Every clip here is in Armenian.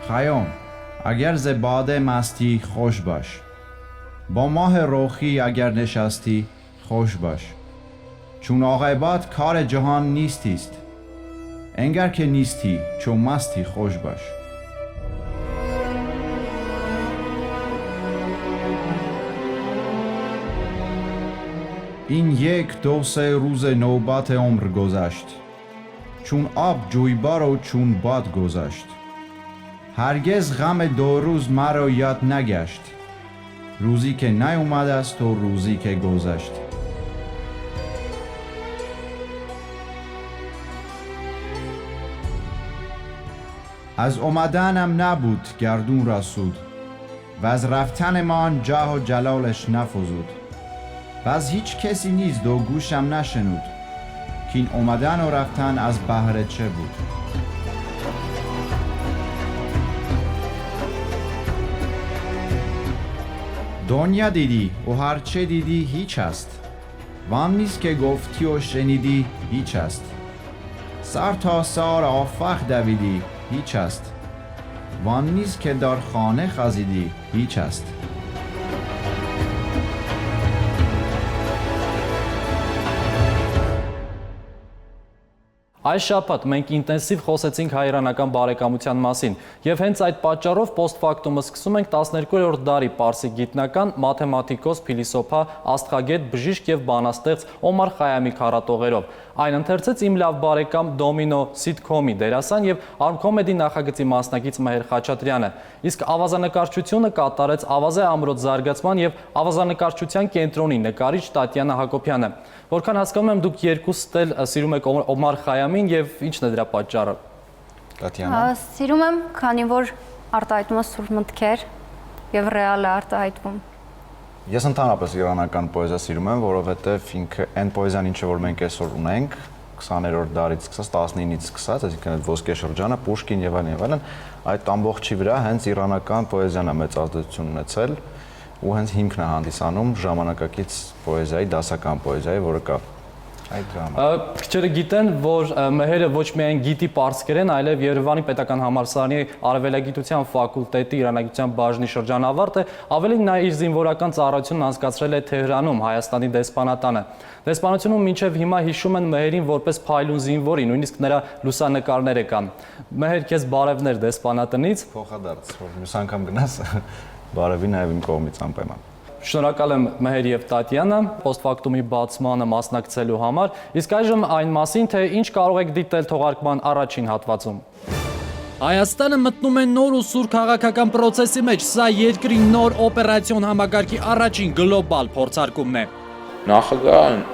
خیام اگر ز باده مستی خوش باش با ماه روخی اگر نشستی خوش باش چون عاقبت کار جهان نیستیست انگر که نیستی چون مستی خوش باش این 1 2 3 روز نوبت عمر گذشت چون آب جویبار و چون باد گذشت هرگز غم 2 روز مرا یاد نگشت روزی که نیومد است و روزی که گذشت از اومدنم نبود گردون را سود و از رفتنمان جاه و جلالش نفزود و از هیچ کسی نیز و گوشم نشنود که این اومدن و رفتن از بهر چه بود دنیا دیدی و هر چه دیدی هیچ است وان نیست که گفتی و شنیدی هیچ است سر تا سر آفق دویدی هیچ است وان نیست که در خانه خزیدی هیچ است Այս շաբաթ մենք ինտենսիվ խոսեցինք հայ-իրանական բարեկամության մասին եւ հենց այդ պատճառով post-factum-ը սկսում ենք 12-րդ դարի պարսիկ գիտնական, մաթեմատիկոս, փիլիսոփա, աստղագետ, բժիշկ եւ բանաստեղծ Օմար Խայամի քարատողերով։ Այն ընթերցեց իմ լավ բարեկամ Դոմինո սիթքոմի դերասան եւ Arm-Comedy նախագծի մասնակից Մհեր Խաչատրյանը։ Իսկ ավազանկարչությունը կատարեց Ավազե ամրոց զարգացման եւ ավազանկարչության կենտրոնի նկարիչ Տատյանա Հակոբյանը։ Որքան հասկանում եմ, դուք երկուստ էլ սիրում եք Օմար Խայամին եւ ի՞նչն է դրա պատճառը։ Տատյանա։ Սիրում եմ, քանի որ արտահայտում է սուրբ մտքեր եւ ռեալ է արտահայտվում։ Ես ընդհանրապես իրանական պոեզիա սիրում եմ, որովհետեւ ինքը այն պոեզիան, ինչը որ մենք այսօր ունենք, 20-րդ դարից սկսած 19-ից սկսած, այսինքն այդ ոսկե շրջանը, Պուշկին եւ այլն, այդ ամբողջի վրա հենց իրանական պոեզիան է մեծ ազդեցություն ունեցել ու հենց հիմքն է հանդիսանում ժամանակակից պոեզիայի, դասական պոեզիայի, որը կա այդ դրամը։ Քչերը գիտեն, որ Մհերը ոչ միայն գիտի պարսկերեն, այլև Երևանի պետական համալսարանի արևելագիտության ֆակուլտետի իրանագիտության բաժնի շրջանավարտ է, ավելին նա իր զինվորական ծառայությունն անցկացրել է Թեհրանում, Հայաստանի դեսպանատանը։ Դեսպանությունում մինչև հիմա հիշում են Մհերին որպես փայլուն զինվորի, նույնիսկ նրա լուսանկարները կան։ Մհեր, քեզ բարևներ դեսպանատնից։ Փոխադարձ, որ մյուս անգամ գնաս, բարևի նաև իմ կողմից անպայման։ Շնորհակալ եմ Մհեր եւ Տատյանա post-factum-ի բացմանը մասնակցելու համար։ Իսկ այժմ այն մասին, թե ինչ կարող եք դիտել թողարկման առաջին հատվածում։ Հայաստանը մտնում է նոր ու սուր քաղաքական process-ի մեջ, սա երկրի նոր օպերացիոն համակարգի առաջին գլոբալ փորձարկումն է։ Նախագահն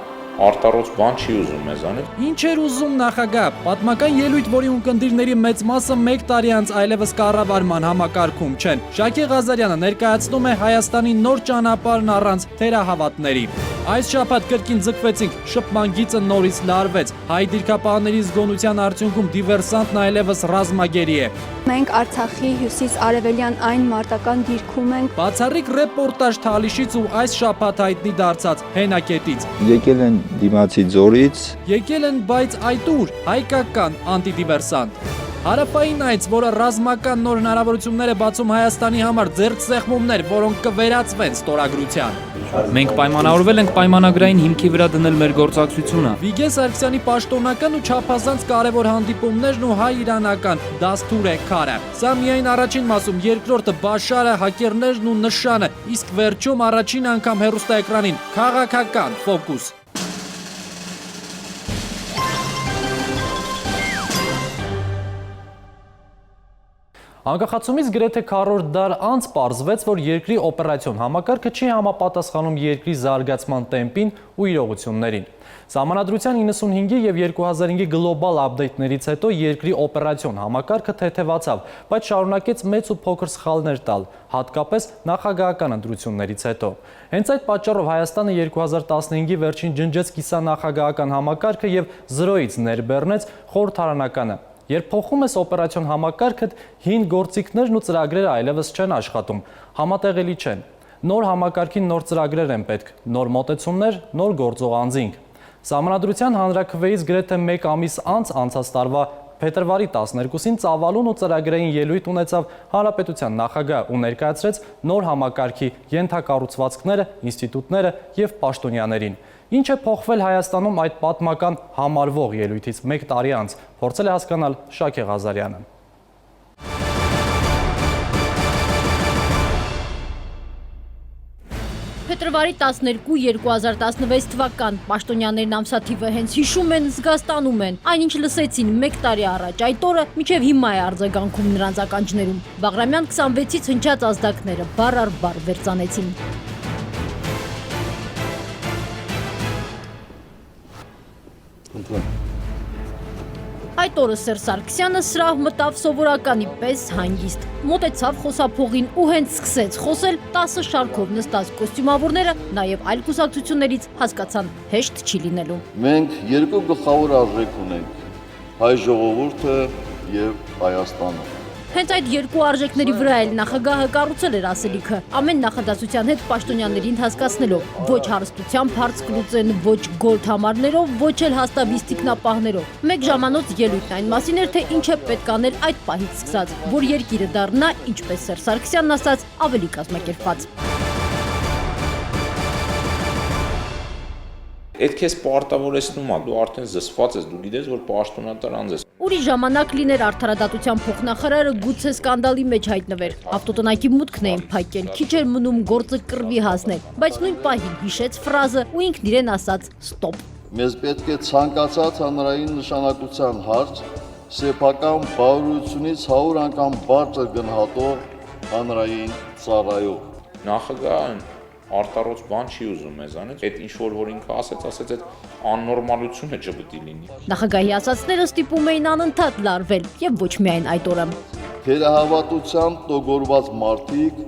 արտառոց բան չի ուզում մեզանից։ Ինչ էր ուզում նախագահ։ Պատմական ելույթ, որի ունկնդիրների մեծ մասը 1 տարի անց այլևս կառավարման համակարգում չեն։ Շակե Ղազարյանը ներկայացնում է Հայաստանի նոր ճանապարհն առանց թերահավատների։ Այս շաբաթ կրկին ձգվեցինք, շփման գիծը նորից լարվեց։ Հայ դիրքապահների զգոնության արդյունքում դիվերսանտն այլևս ռազմագերի է։ Մենք Արցախի հյուսիս-արևելյան այն մարտական դիրքում ենք։ Բացառիկ ռեպորտաժ Թալիշից ու այս շաբաթ հայտնի դարձած Հենակետից։ Եկել են դիմացի ձորից։ Եկել են, բայց այդուր հայկական անտիդիվերսանտ։ Հարավային այց, որը ռազմական նոր հնարավորություններ է բացում Հայաստանի համար, ձեռքսեղմումներ, որոնք կվերածվեն ստորագրության։ Մենք պայմանավորվել ենք պայմանագրային հիմքի վրա դնել մեր գործակցությունը։ Վիգեն Սարգսյանի պաշտոնական ու չափազանց կարևոր հանդիպումներն ու հայ-իրանական դաստուր է քարը։ Սա միայն առաջին մասում, երկրորդը Բաշարը, հակերներն ու նշանը, իսկ վերջում առաջին անգամ հեռուստաէկրանին քաղաքական ֆոկուս։ Անկախացումից գրեթե քառորդ դար անց պարզվեց, որ երկրի օպերացիոն համակարգը չի համապատասխանում երկրի զարգացման տեմպին ու իրողություններին։ Սահմանադրության 95-ի եւ 2005-ի գլոբալ ափդեյթներից հետո երկրի օպերացիոն համակարգը թեթևացավ, բայց շարունակեց մեծ ու փոքր սխալներ տալ, հատկապես նախագահական ընտրություններից հետո։ Հենց այդ պատճառով Հայաստանը 2015-ի վերջին ջնջեց կիսանախագահական համակարգը եւ 0-ից ներբեռնեց խորհրդարանականը։ Երբ փոխում ես օպերացիոն համակարգդ, հին գործիքներն ու ծրագրերը այլևս չեն աշխատում, համատեղելի չեն։ Նոր համակարգին նոր ծրագրեր են պետք, նոր մոտեցումներ, նոր գործող անձինք։ Սահմանադրության հանրաքվեից գրեթե 1 ամիս անց անցած տարվա Փետրվարի 12-ին ծավալուն ու ծրագրային ելույթ ունեցավ Հանրապետության նախագահը ու ներկայացրեց նոր համակարգի ենթակառուցվածքները, ինստիտուտները եւ պաշտոնյաներին։ Ինչ է փոխվել Հայաստանում այդ պատմական համարվող ելույթից 1 տարի անց, փորձել է հասկանալ Շաքե Ղազարյանը։ Փետրվարի 12-2016 թվական պաշտոնյաներն ամսաթիվը հենց հիշում են, զգաստանում են։ Այնինչ լսեցին 1 տարի առաջ այդ օրը մինչև հիմա է արձագանքում նրանց ականջներում։ Բաղրամյան 26-ից հնչած ազդակները բառ առ բառ վերծանեցին։ Այդ օրը Սերժ Սարգսյանը սրահ մտավ սովորականի պես հանգիստ։ Մոտեցավ խոսափողին ու հենց սկսեց խոսել 10 շարքով նստած կոստյումավորները, նաև այլ կուսակցություններից հասկացան հեշտ չի լինելու։ Մենք երկու գլխավոր արժեք ունենք՝ հայ ժողովուրդը եւ Հայաստանը։ Հենց այդ երկու արժեքների վրա էլ նախագահը կառուցել էր ասելիքը, ամեն նախադասության հետ պաշտոնյաներին հասկացնելով, ոչ հարստությամբ հարց կլուծեն, ոչ գոլդ համարներով, ոչ էլ հաստավի ստիկնապահներով։ Մեկ ժամանոց ելույթն այն մասին էր, թե ինչ է պետք անել այդ պահից սկսած, որ երկիրը դառնա, ինչպես Սերժ Սարգսյանն ասաց, ավելի կազմակերպված։ Այդ քեզ պարտավորեցնում է, դու արդեն զսպված ես, դու գիտես, որ պաշտոնատար անձ ես։ Ուրիշ ժամանակ լիներ արդարադատության փոխնախարարը գուցե սկանդալի մեջ հայտնվեր։ Ավտոտնակի մուտքն էին փակել, քիչ էր մնում գործը կռվի հասնել, բայց նույն պահին հիշեց ֆրազը ու ինքն իրեն ասաց «ստոպ»։ Մեզ պետք է ցանկացած հանրային նշանակության հարց սեփական բարոյությունից 100 անգամ բարձր գնահատող հանրային ծառայող։ Նախագահն արտարոց բան չի ուզում մեզանից, այդ ինչ որ ինքը ասեց այդ աննորմալությունը չպետք է լինի։ Նախագահի ասածները ստիպում էին անընդհատ լարվել եւ ոչ միայն այդ օրը։ Թերահավատությամբ տոգորված մարդիկ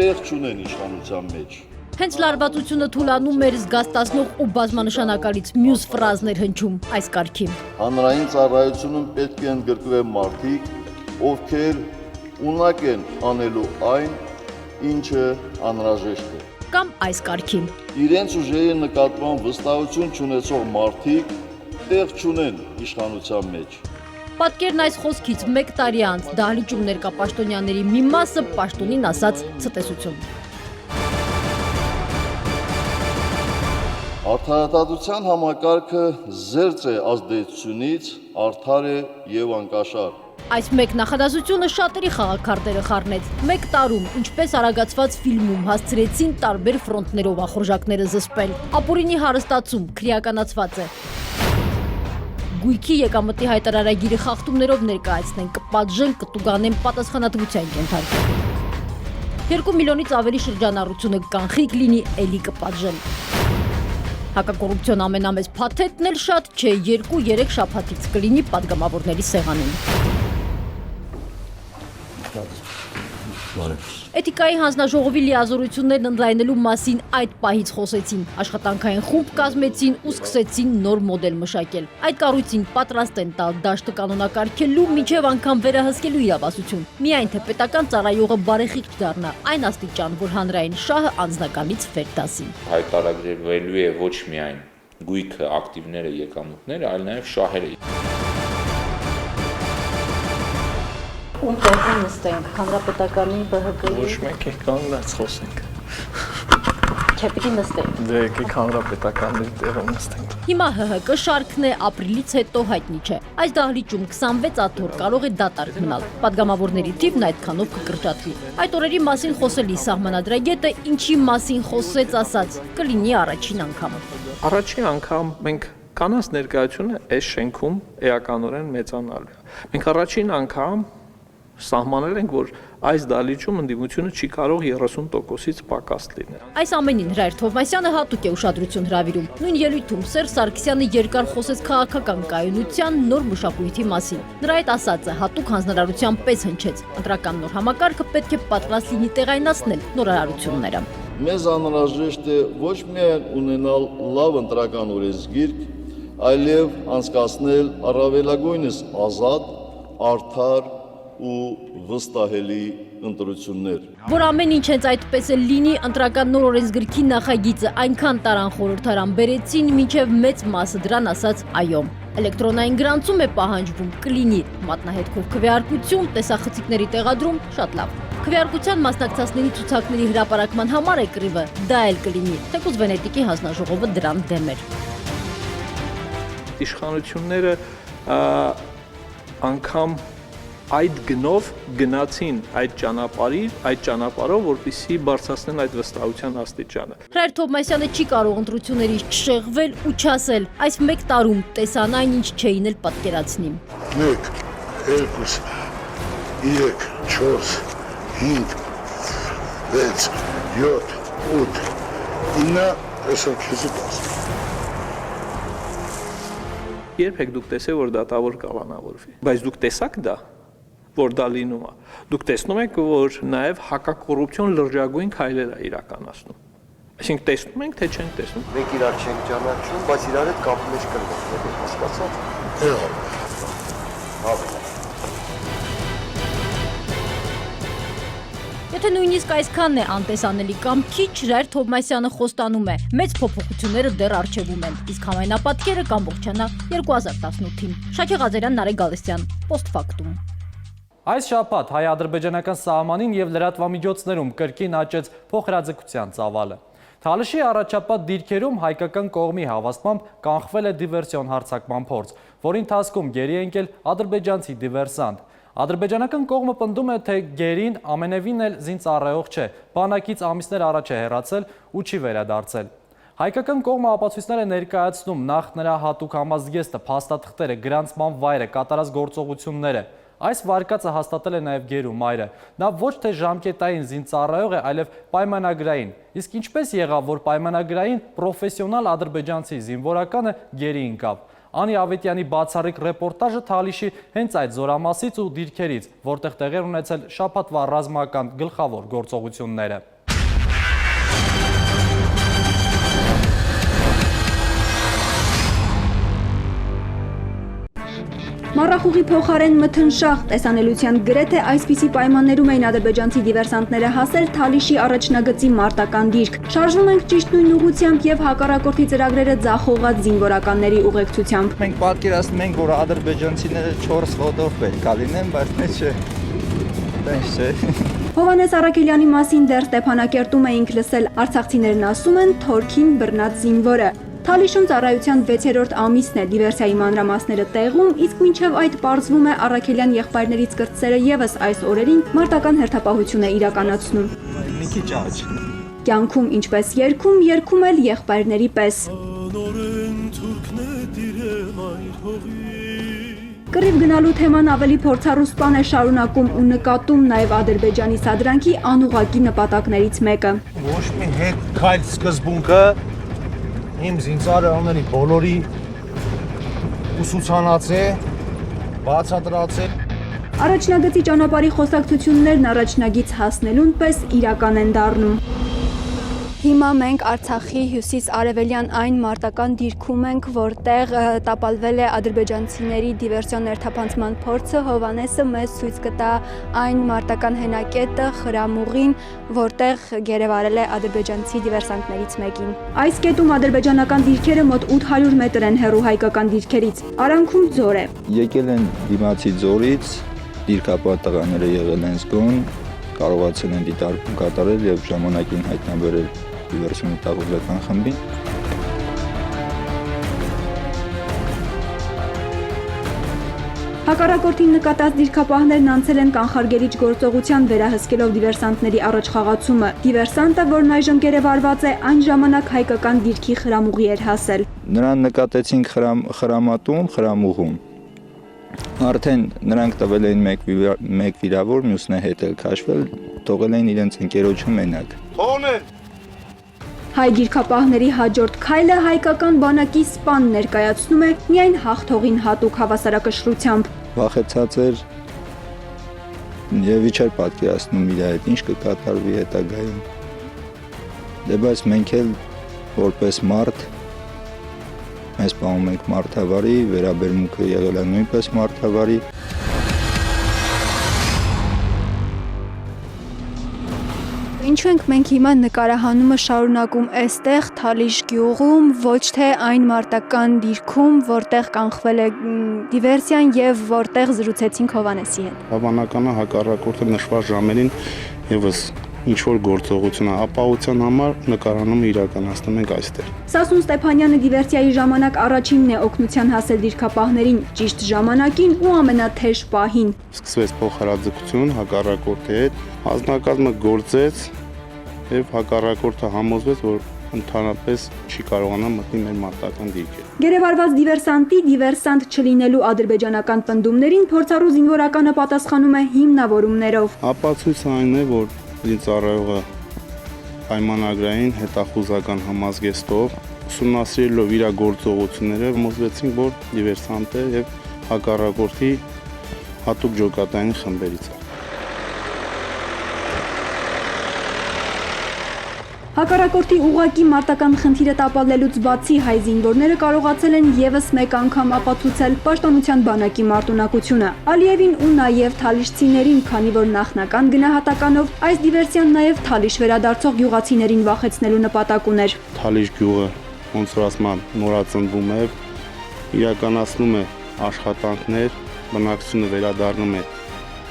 տեղ չունեն իշխանության մեջ։ Հենց լարվածությունը թուլանում էր զգաստացնող ու բազմանշանակալից մյուս ֆրազներ հնչում այս կարգի։ Հանրային ծառայությունում պետք է ընդգրկվեն մարդիկ, ովքեր ունակ են անելու այն, ինչը անհրաժեշտ է։ Կամ այս կարգի։ Իրենց ուժերի նկատմամբ վստահություն չունեցող մարդիկ տեղ չունեն իշխանության մեջ։ Պատկերն այս խոսքից 1 տարի անց դահլիճում ներկա պաշտոնյաների մի մասը պաշտոնին ասաց ցտեսություն։ Արդարադատության համակարգը զերծ է ազդեցությունից, արդար է եւ անկաշար։ Այս մեկ նախադասությունը շատերի խաղաքարտերը խառնեց։ 1 տարում, ինչպես արագացված ֆիլմում, հասցրեցին տարբեր ֆրոնտներով ախորժակները զսպել։ Ապուրինի հարստացում քրեականացված է։ Գույքի եկամտի հայտարարագիրը խախտումներով ներկայացնեն, կպատժեն, կտուգանեն, պատասխանատվության կենթարկեն։ 2 միլիոնից ավելի շրջանառությունը կանխիկ լինի, էլի կպատժեն։ Հակակոռուպցիոն ամենամեծ փաթեթն էլ շատ չէ, 2-3 շաբաթից կլինի падգամավորների սեղանին։ Էթիկայի հանձնաժողովի լիազորություններն ընդլայնելու մասին այդ պահից խոսեցին, աշխատանքային խումբ կազմեցին ու սկսեցին նոր մոդել մշակել։ Այդ կառույցին պատրաստ են տալ դաշտը կանոնակարգելու մինչև անգամ վերահսկելու իրավասություն։ Միայն թե պետական ծառայողը բարեխիղճ դառնա, այն աստիճան, որ հանրային շահը անձնականից վեր տասի։ Հայտարարվելու է ոչ միայն գույքը, ակտիվները, եկամուտները, այլ նաև շահերը։ Ում տեղում նստենք, հանրապետականի ԲՀԿ-ի։ Ոչ մեկ է կանգնած խոսենք։ Չէ, պիտի նստենք։ Դե եկեք հանրապետականի տեղում նստենք։ Հիմա ՀՀԿ շարքն է, ապրիլից հետո հայտնի չէ։ Այս դահլիճում 26 աթոռ կարող է դատարկ մնալ։ Պատգամավորների թիվն այդքանով կկրճատվի։ Այդ օրերի մասին խոսելի սահմանադրագետը ինչի մասին խոսեց ասաց, կլինի առաջին անգամը։ Առաջին անգամ մենք կանանց ներկայությունը այս շենքում էականորեն մեծանալու է։ Մենք առաջին անգամ սահմանել ենք, որ այս դահլիճում ընդդիմությունը չի կարող 30%-ից պակաս լինել։ Այս ամենին Հրայր Թովմասյանը հատուկ է ուշադրություն հրավիրում։ Նույն ելույթում Սերժ Սարգսյանը երկար խոսեց քաղաքական կայունության նոր մշակույթի մասին։ Նրա այդ ասածը հատուկ հանձնարարության պես հնչեց։ Ընտրական նոր համակարգը պետք է պատրաստ լինի տեղայնացնել նորարարությունները։ Մեզ անհրաժեշտ է ոչ միայն ունենալ լավ ընտրական օրենսգիրք, այլև անցկացնել առավելագույնս ազատ, արդար ու վստահելի ընտրություններ։ Որ ամեն ինչ հենց այդպես է լինի, ընտրական նոր օրենսգրքի նախագիծը այնքան տարան խորհրդարան բերեցին, մինչև մեծ մասը դրան ասաց այո։ Էլեկտրոնային գրանցում է պահանջվում, կլինի մատնահետքով քվեարկություն, տեսախցիկների տեղադրում, շատ լավ։ Քվեարկության մասնակցածների ցուցակների հրապարակման համար է կռիվը, դա էլ կլինի, թեկուզ Վենետիկի հանձնաժողովը դրան դեմ էր։ Իշխանությունները անգամ այդ գնով գնացին այդ ճանապարհով, որպեսզի բարձրացնեն այդ վստահության աստիճանը։ Հրայր Թովմասյանը չի կարող ընտրություններից չշեղվել ու չասել, այս մեկ տարում տեսան այն, ինչ չէին էլ պատկերացնի։ 1, 2, 3, 4, 5, 6, 7, 8, 9, 10, Երբեք դուք տեսեք, որ դատավոր կալանավորվի, բայց դուք տեսաք դա, որ դա լինում է։ Դուք տեսնում եք, որ նաև հակակոռուպցիոն լրջագույն քայլեր է իրականացնում։ Այսինքն տեսնում ենք, թե չենք տեսնում։ Մենք իրար չենք ճանաչում, բայց իրար հետ կապի մեջ կրվենք, հասկացա՞ք։ Եթե նույնիսկ այսքանն է անտեսանելի կամ քիչ, Հրայր Թովմասյանը խոստանում է, մեծ փոփոխությունները դեռ առջևում են, իսկ համայնապատկերը կամբողջանա 2018-ին։ Շաքե Ղազարյան, Նարեկ Գալստյան, Post-Factum։ Այս շաբաթ հայ-ադրբեջանական սահմանին եւ լրատվամիջոցներում կրկին աճեց փոխհրաձգության ծավալը։ Թալիշի առաջապատ դիրքերում հայկական կողմի հավաստմամբ կանխվել է դիվերսիոն հարձակման փորձ, որի ընթացքում գերի է ընկել ադրբեջանցի դիվերսանտ։ Ադրբեջանական կողմը պնդում է, թե գերին ամենևին էլ զինծառայող չէ, բանակից ամիսներ առաջ է հեռացել ու չի վերադարձել։ Հայկական կողմը ապացույցներ է ներկայացնում նախ նրա հատուկ համազգեստը, փաստաթղթերը, գրանցման վայրը, կատարած գործողությունները։ Այս վարկածը հաստատել է նաև գերու մայրը։ Նա ոչ թե ժամկետային զինծառայող է, այլև պայմանագրային։ Իսկ ինչպես եղավ, որ պայմանագրային պրոֆեսիոնալ ադրբեջանցի զինվորականը գերի ընկավ։ Անի Ավետյանի բացառիկ ռեպորտաժը Թալիշի հենց այդ զորամասից ու դիրքերից, որտեղ տեղի ունեցել շաբաթվա ռազմական գլխավոր գործողությունները։ Մառախուղի փոխարեն մթնշաղ տեսանելիության գրեթե այսպիսի պայմաններում էին ադրբեջանցի դիվերսանտները հասել Թալիշի առաջնագծի մարտական դիրք։ Շարժվում ենք ճիշտ նույն ուղղությամբ եւ հակառակորդի ծրագրերը ձախողած զինվորականների ուղեկցությամբ։ Մենք պատկերացնում ենք, որ ադրբեջանցիները 4 ոտով պետք է լինեն, բայց չէ։ Տենց չէ։ Հովհաննես Առաքելյանի մասին դեռ Ստեփանակերտում էինք լսել, արցախցիներն ասում են թորքին բռնած զինվորը։ Թալիշում ծառայության 6-րդ ամիսն է, դիվերսիայի մանրամասները տեղում, իսկ մինչև այդ պարզվում է Առաքելյան եղբայրներից կրտսերը եւս այս օրերին մարտական հերթապահություն է իրականացնում։ Մի քիչ աճ։ Կյանքում ինչպես երգում էլ եղբայրների պես։ Կռիվ գնալու թեման ավելի փորձառու սպան է շարունակում ու նկատում նաև Ադրբեջանի սադրանքի անուղղակի նպատակներից մեկը։ Ոչ մի հետ քայլ սկզբունքը իմ զինծառայողների բոլորի ուսուցանած է, բացատրած է։ Առաջնագծի ճանապարհի խոսակցություններն առաջնագից հասնելուն պես իրական են դառնում։ Հիմա մենք Արցախի հյուսիս-արևելյան այն մարտական դիրքում ենք, որտեղ տապալվել է ադրբեջանցիների դիվերսիոն ներթափանցման փորձը, Հովհաննեսը մեզ ցույց կտա այն մարտական հենակետը, խրամուղին, որտեղ գերեվարել է ադրբեջանցի դիվերսանտներից մեկին։ Այս կետում ադրբեջանական դիրքերը մոտ 800 մետր են հեռու հայկական դիրքերից։ Արանքում ձոր է։ Եկել են դիմացի ձորից, դիրքապատ տղաները եղել են զգոն, կարողացել են դիտարկում կատարել եւ ժամանակին հայտնաբերել դիվերսիոն տաղուլական խմբին։ Հակառակորդին նկատած դիրքապահներն անցել են կանխարգելիչ գործողության վերահսկելով դիվերսանտների առաջխաղացումը։ Դիվերսանտը, որն այժմ գերեվարված է, այն ժամանակ հայկական դիրքի խրամուղի էր հասել։ Նրան նկատեցինք խրամուղում։ Արդեն նրանք տվել էին մեկ վիրավոր, մյուսն է հետ էլ քաշվել, թողել էին իրենց ընկերոջը մենակ։ Հայ դիրքապահների հաջորդ քայլը հայկական բանակի սպան ներկայացնում է միայն հաղթողին հատուկ հավասարակշռությամբ։ Վախեցած էր եւ իջեր պատկերացնում իր հետ ինչ կկատարվի հետագայում։ Դե բայց մենք էլ որպես մարդ Mēs պահում ենք մարդավարի, վերաբերմունքը եղել է նույնպես մարդավարի։ ինչու ենք մենք հիմա նկարահանումը շարունակում այստեղ Թալիշ գյուղում, ոչ թե այն մարտական դիրքում, որտեղ կանխվել է դիվերսիան եւ որտեղ զրուցեցինք Հովանեսի հետ։ Հավանական է հակառակորդը նշված ժամերին եւս ինչ որ գործողություն ապահովության համար նկարահանումը իրականացնում ենք այստեղ։ Սասուն Ստեփանյանը դիվերսիայի ժամանակ առաջինն է օգնության հասել դիրքապահներին ճիշտ ժամանակին ու ամենաթեժ պահին։ Սկսվեց փոխհրաձգություն հակառակորդի հետ, հանձնակազմը գործեց եւ հակառակորդը համոզվեց, որ ընդհանրապես չի կարողանա մտնել մեր մարտական դիրքեր։ Գերեվարված դիվերսանտի դիվերսանտ չլինելու ադրբեջանական պնդումներին փորձառու զինվորականը պատասխանում է հիմնավորումներով։ Ապացույցը այն է, որ զինծառայողը պայմանագրային հետախուզական համազգեստով ուսումնասիրելով իր գործողությունները մոզվեցին, որ դիվերսանտ է եւ հակառակորդի հատուկ ջոկատային խմբերից է։ Հակառակորդի ուղակի մարտական խնդիրը տապալելուց բացի հայ զինվորները կարողացել են եւս մեկ անգամ ապացուցել պաշտպանության բանակի մարտունակությունը։ Ալիևին ու նաեւ թալիշցիներին, քանի որ նախնական գնահատականով այս դիվերսիան նաեւ Թալիշ վերադարձող գյուղացիներին վախեցնելու նպատակ ուներ։ Թալիշ գյուղը ոնց որ ասում եմ նորածնվում է, իրականացնում է աշխատանքներ, բնակչությունը վերադառնում է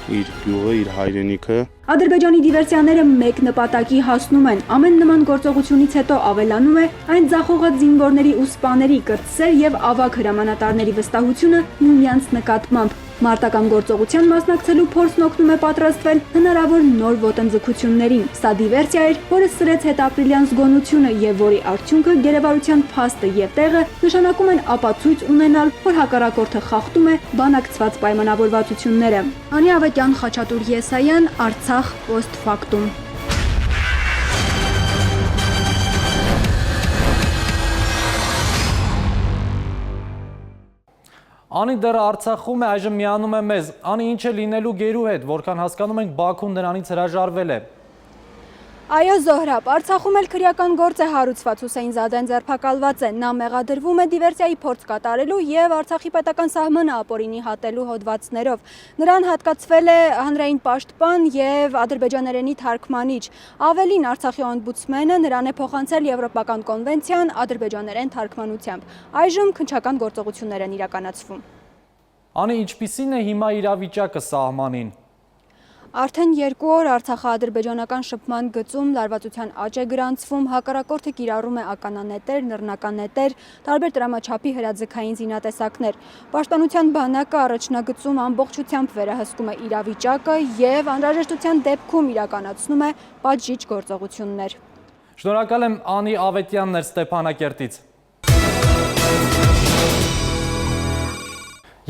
իր գյուղը, իր հայրենիքը։ Ադրբեջանի դիվերսիաները մեկ նպատակի հասնում են։ Ամեն նման գործողությունից հետո ավելանում է այն ձախողած զինվորների ու սպաների կրտսեր եւ ավագ հրամանատարների վստահությունը միմյանց նկատմամբ։ Մարտական գործողության մասնակցելու փորձն օգնում է պատրաստվել հնարավոր նոր ոտնձգություններին։ Սա դիվերսիա էր, որը սրեց հետապրիլյան զգոնությունը եւ որի արդյունքը գերեվարության փաստը եւ տեղը նշանակում են ապացույց ունենալ, որ հակառակորդը խախտում է բանակցված պայմանավորվածությունները։ Անի Ավետյան, Խաչատուր Եսայան, Արցախ, Post Factum։ Անի դեռ Արցախում է, այժմ միանում է մեզ։ Անի, ինչ է լինելու գերու հետ, որքան հասկանում ենք Բաքուն նրանից հրաժարվել է։ Այո Զոհրաբ, Արցախում էլ քրեական գործ է հարուցված, Հուսեյն Զադեն ձերբակալված է, նա մեղադրվում է դիվերսիայի փորձ կատարելու եւ Արցախի պետական սահմանը ապօրինի հատելու հոդվածներով։ Նրան հատկացվել է հանրային պաշտպան եւ ադրբեջաներենի թարգմանիչ։ Ավելին, Արցախի օմբուդսմենը նրան է փոխանցել եվրոպական կոնվենցիան ադրբեջաներեն թարգմանությամբ։ Այժմ քննչական գործողություններ են իրականացվում։ Անի, ինչպիսին է հիմա իրավիճակը սահմանին։ Արդեն 2 օր արցախա-ադրբեջանական շփման գծում լարվածության աճ է գրանցվում, հակառակորդը կիրառում է ականանետեր, նռնականետեր, տարբեր տրամաչափի հրաձգային զինատեսակներ։ Պաշտպանության բանակը առաջնագծում ամբողջությամբ վերահսկում է իրավիճակը եւ անհրաժեշտության դեպքում իրականացնում է պատժիչ գործողություններ։ Շնորհակալ եմ Անի Ավետյանն էր Ստեփանակերտից։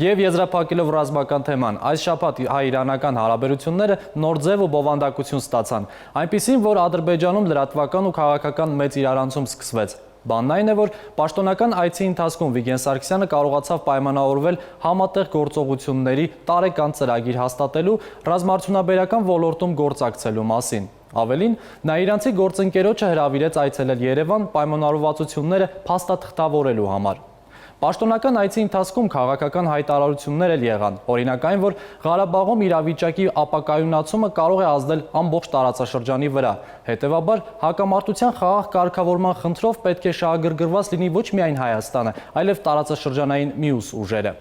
Եվ եզրափակելով ռազմական թեման, այս շաբաթ հայ-իրանական հարաբերությունները նոր ձև ու բովանդակություն ստացան, այնպիսին, որ Ադրբեջանում լրատվական ու քաղաքական մեծ իրարանցում սկսվեց։ Բանն այն է, որ պաշտոնական այցի ընթացքում Վիգեն Սարգսյանը կարողացավ պայմանավորվել համատեղ գործողությունների տարեկան ծրագիր հաստատելու, ռազմաարդյունաբերական ոլորտում գործակցելու մասին։ Ավելին, նա իրանցի գործընկերոջը հրավիրեց այցելել Երևան պայմանավորվածությունները փաստաթղթավորելու համար։ Պաշտոնական այցի ընթացքում քաղաքական հայտարարություններ էլ եղան, օրինակ այն, որ Ղարաբաղում իրավիճակի ապակայունացումը կարող է ազդել ամբողջ տարածաշրջանի վրա, հետևաբար հակամարտության խաղաղ կարգավորման խնդրով պետք է շահագրգռված լինի ոչ միայն Հայաստանը, այլև տարածաշրջանային մյուս ուժերը։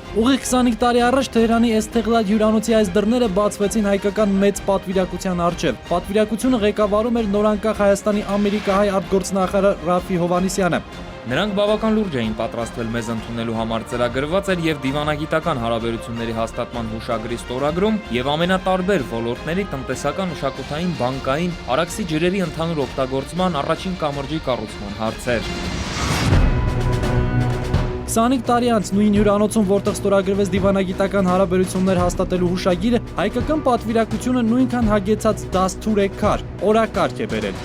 Ուղիղ 25 տարի առաջ Թեհրանի Էստեղլալ հյուրանոցի այս դռները բացվեցին հայկական մեծ պատվիրակության առջև։ Պատվիրակությունը ղեկավարում էր նորանկախ Հայաստանի ամերիկահայ արտգործնախարար Ռաֆի Հովհաննիսյանը։ Նրանք բավական լուրջ էին պատրաստվել մեզ ընդունելու համար ծրագրված էր եւ դիվանագիտական հարաբերությունների հաստատման հուշագրի ստորագրում եւ ամենատարբեր ոլորտների տնտեսական, մշակութային, բանկային, արաքսի ջրերի ընդհանուր օգտագործման առաջին կամրջի կառուցման հարցեր։ 25 տարի անց նույն հյուրանոցում, որտեղ ստորագրվեց դիվանագիտական հարաբերություններ հաստատելու հուշագիրը, հայկական պատվիրակությունը նույնքան հագեցած դաստուր է քար, օրակարգ է բերել։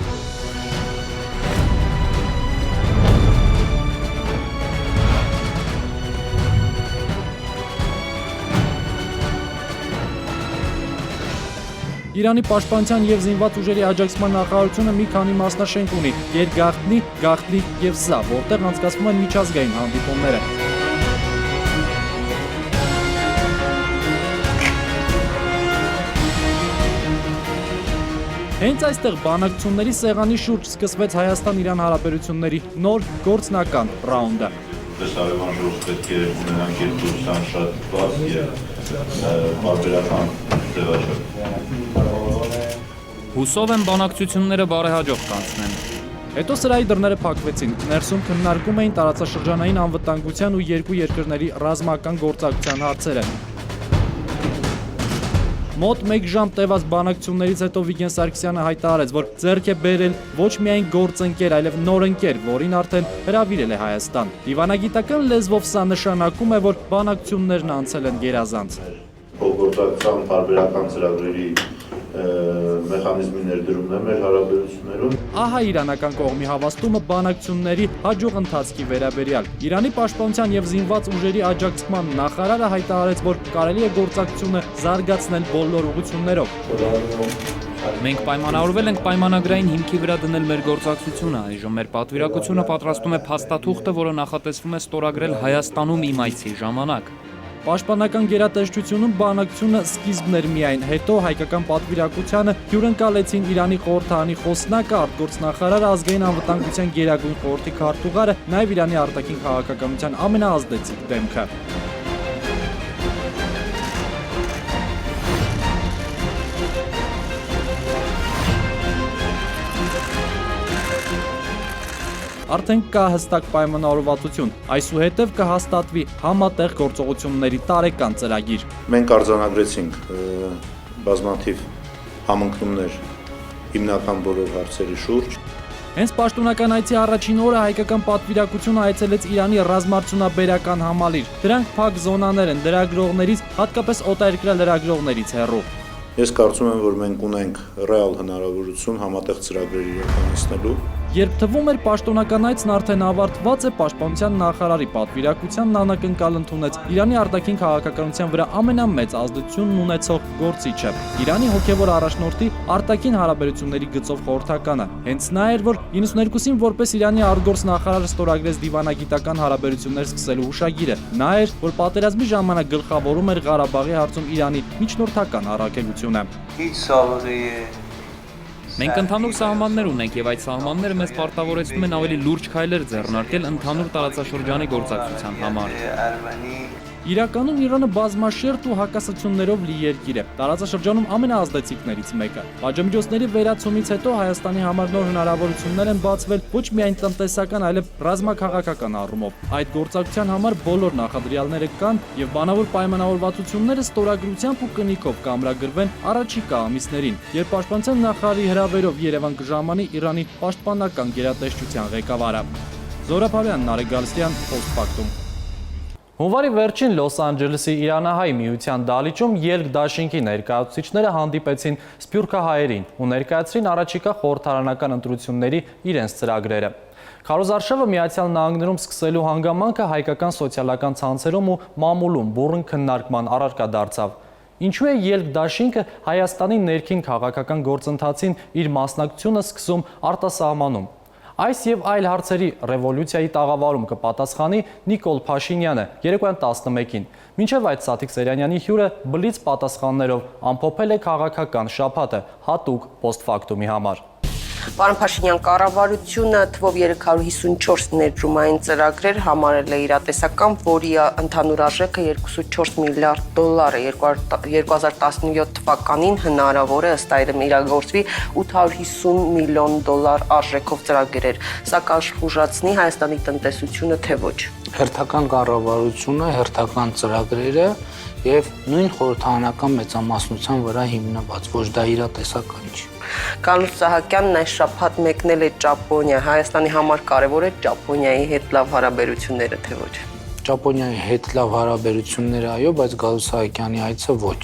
Իրանի պաշտպանության եւ զինված ուժերի աջակցման նախարարությունը մի քանի մասնաշենք ունի՝ Գերգաղտնի, Գաղտնի եւ Սա, որտեղ անցկացվում են միջազգային հանդիպումները։ Հենց այստեղ բանակցությունների սեղանի շուրջ սկսվեց Հայաստան-Իրան հարաբերությունների նոր գործնական ռաունդը։ Տեսարևան ժողով պետք է ունենանք երկուսան շատ բաց և բարբերական ձևաչափ։ Հուսով եմ բանակցությունները բարեհաջող կանցնեն։ Հետո սրահի դռները փակվեցին։ Ներսում քննարկում էին տարածաշրջանային անվտանգության ու երկու երկրների ռազմական գործակցության հարցերը։ Մոտ 1 ժամ տևած բանակցություններից հետո Վիգեն Սարգսյանը հայտարարեց, որ ձեռք է բերել ոչ միայն գործընկեր, այլև նոր ընկեր, որին արդեն հրավիրել է Հայաստան։ Դիվանագիտական լեզվով սա նշանակում է, որ բանակցություններն անցել են գերազանց։ Փոխգործակցության բարբերական ծրագրերի մեխանիզմի ներդրումն է մեր հարաբերություններում։ Ահա իրանական կողմի հավաստումը բանակցությունների հաջող ընթացքի վերաբերյալ։ Իրանի պաշտպանության և զինված ուժերի աջակցման նախարարը հայտարարեց, որ կարելի է գործակցությունը զարգացնել բոլոր ուղղություններով։ Մենք պայմանավորվել ենք պայմանագրային հիմքի վրա դնել մեր գործակցությունը, այժմ մեր պատվիրակությունը պատրաստում է փաստաթուղթը, որը նախատեսվում է ստորագրել Հայաստանում իմ այցի ժամանակ։ Պաշտպանական գերատեսչությունում բանակցությունը սկիզբն էր միայն, հետո հայկական պատվիրակությանը հյուրընկալեցին Իրանի խորհրդարանի խոսնակը, արտգործնախարարը, ազգային անվտանգության գերագույն խորհրդի քարտուղարը, նաև Իրանի արտաքին քաղաքականության ամենաազդեցիկ դեմքը։ Արդեն կա հստակ պայմանավորվածություն, այսուհետև կհաստատվի համատեղ գործողությունների տարեկան ծրագիր։ Մենք արձանագրեցինք բազմաթիվ համընկնումներ հիմնական բոլոր հարցերի շուրջ։ Հենց պաշտոնական այցի առաջին օրը հայկական պատվիրակությունը այցելեց Իրանի ռազմարդյունաբերական համալիր։ Դրանք փակ զոնաներ են լրագրողներից, հատկապես օտարերկրյա լրագրողներից հեռու։ Ես կարծում եմ, որ մենք ունենք ռեալ հնարավորություն համատեղ ծրագրեր իրականացնելու։ Երբ թվում էր պաշտոնական այցն արդեն ավարտված է, պաշտպանության նախարարի պատվիրակությանն անակնկալ ընդունեց Իրանի արտաքին քաղաքականության վրա ամենամեծ ազդեցությունն ունեցող գործիչը, Իրանի հոգևոր առաջնորդի արտաքին հարաբերությունների գծով խորհրդականը։ Հենց նա էր, որ 92-ին որպես Իրանի արտգործնախարարը ստորագրեց դիվանագիտական հարաբերություններ սկսելու հուշագիրը։ Նա էր, որ պատերազմի ժամանակ գլխավորում էր Ղարաբաղի հարցում Իրանի միջնորդական առաքելությունը։ Մենք ընդհանուր սահմաններ ունենք եւ այդ սահմանները մեզ պարտավորեցնում են ավելի լուրջ քայլեր ձեռնարկել ընդհանուր տարածաշրջանի գործակցության համար։ Իրականում Իրանը բազմաշերտ ու հակասություններով լի երկիր է, տարածաշրջանում ամենաազդեցիկներից մեկը։ Պատժամիջոցների վերացումից հետո Հայաստանի համար նոր հնարավորություններ են բացվել ոչ միայն տնտեսական, այլև ռազմաքաղաքական առումով։ Այդ գործակցության համար բոլոր նախադրյալները կան եւ բանավոր պայմանավորվածությունները ստորագրությամբ ու կնիքով կամրագրվեն առաջիկա ամիսներին, երբ պաշտպանության նախարարի հրավերով Երևան կժամանի Իրանի պաշտպանական գերատեսչության ղեկավարը։ Զորապ Հարոյան, Նարեկ Գալստյան, Post-Factum։ Հունվարի վերջին Լոս Անջելեսի Իրանահայ միության դահլիճում ելք դաշինքի ներկայացուցիչները հանդիպեցին սփյուռքահայերին ու ներկայացրին առաջիկա խորհրդարանական ընտրությունների իրենց ծրագրերը։ Քարոզարշավը Միացյալ Նահանգներում սկսելու հանգամանքը հայկական սոցիալական ցանցերում ու մամուլում բուռն քննարկման առարկա դարձավ։ Ինչու է ելք դաշինքը Հայաստանի ներքին քաղաքական գործընթացին իր մասնակցությունը սկսում արտասահմանում։ Այս եւ այլ հարցերի ռևոլյուցիայի տաղավարում կպատասխանի Նիկոլ Փաշինյանը երեկոյան 11-ին։ Մինչև այդ Սաթիկ Սերյանյանի հյուրը բլից պատասխաններով ամփոփել է քաղաքական շաբաթը հատուկ Post-Factum-ի համար։ Պարոն Փաշինյան, կառավարությունը թվով 354 ներդրումային ծրագրեր համարել է իրատեսական, որի ընդհանուր արժեքը 2.4 միլիարդ դոլար է։ 2017 թվականին հնարավոր է ըստ այդմ իրագործվի 850 միլիոն դոլար արժեքով ծրագրեր։ Սա կաշխուժացնի Հայաստանի տնտեսությունը, թե ոչ։ Հերթական կառավարությունը, հերթական ծրագրերը եւ նույն խորհրդարանական մեծամասնության վրա հիմնված, ոչ դա իրատեսական չի։ Կանուշ Սահակյանն այս շաբաթ մեկնել է Ճապոնիա։ Հայաստանի համար կարևոր է Ճապոնիայի հետ լավ հարաբերությունները, թե ոչ։ Ճապոնիայի հետ լավ հարաբերությունները այո, բայց Կանուշ Սահակյանի այցը ոչ։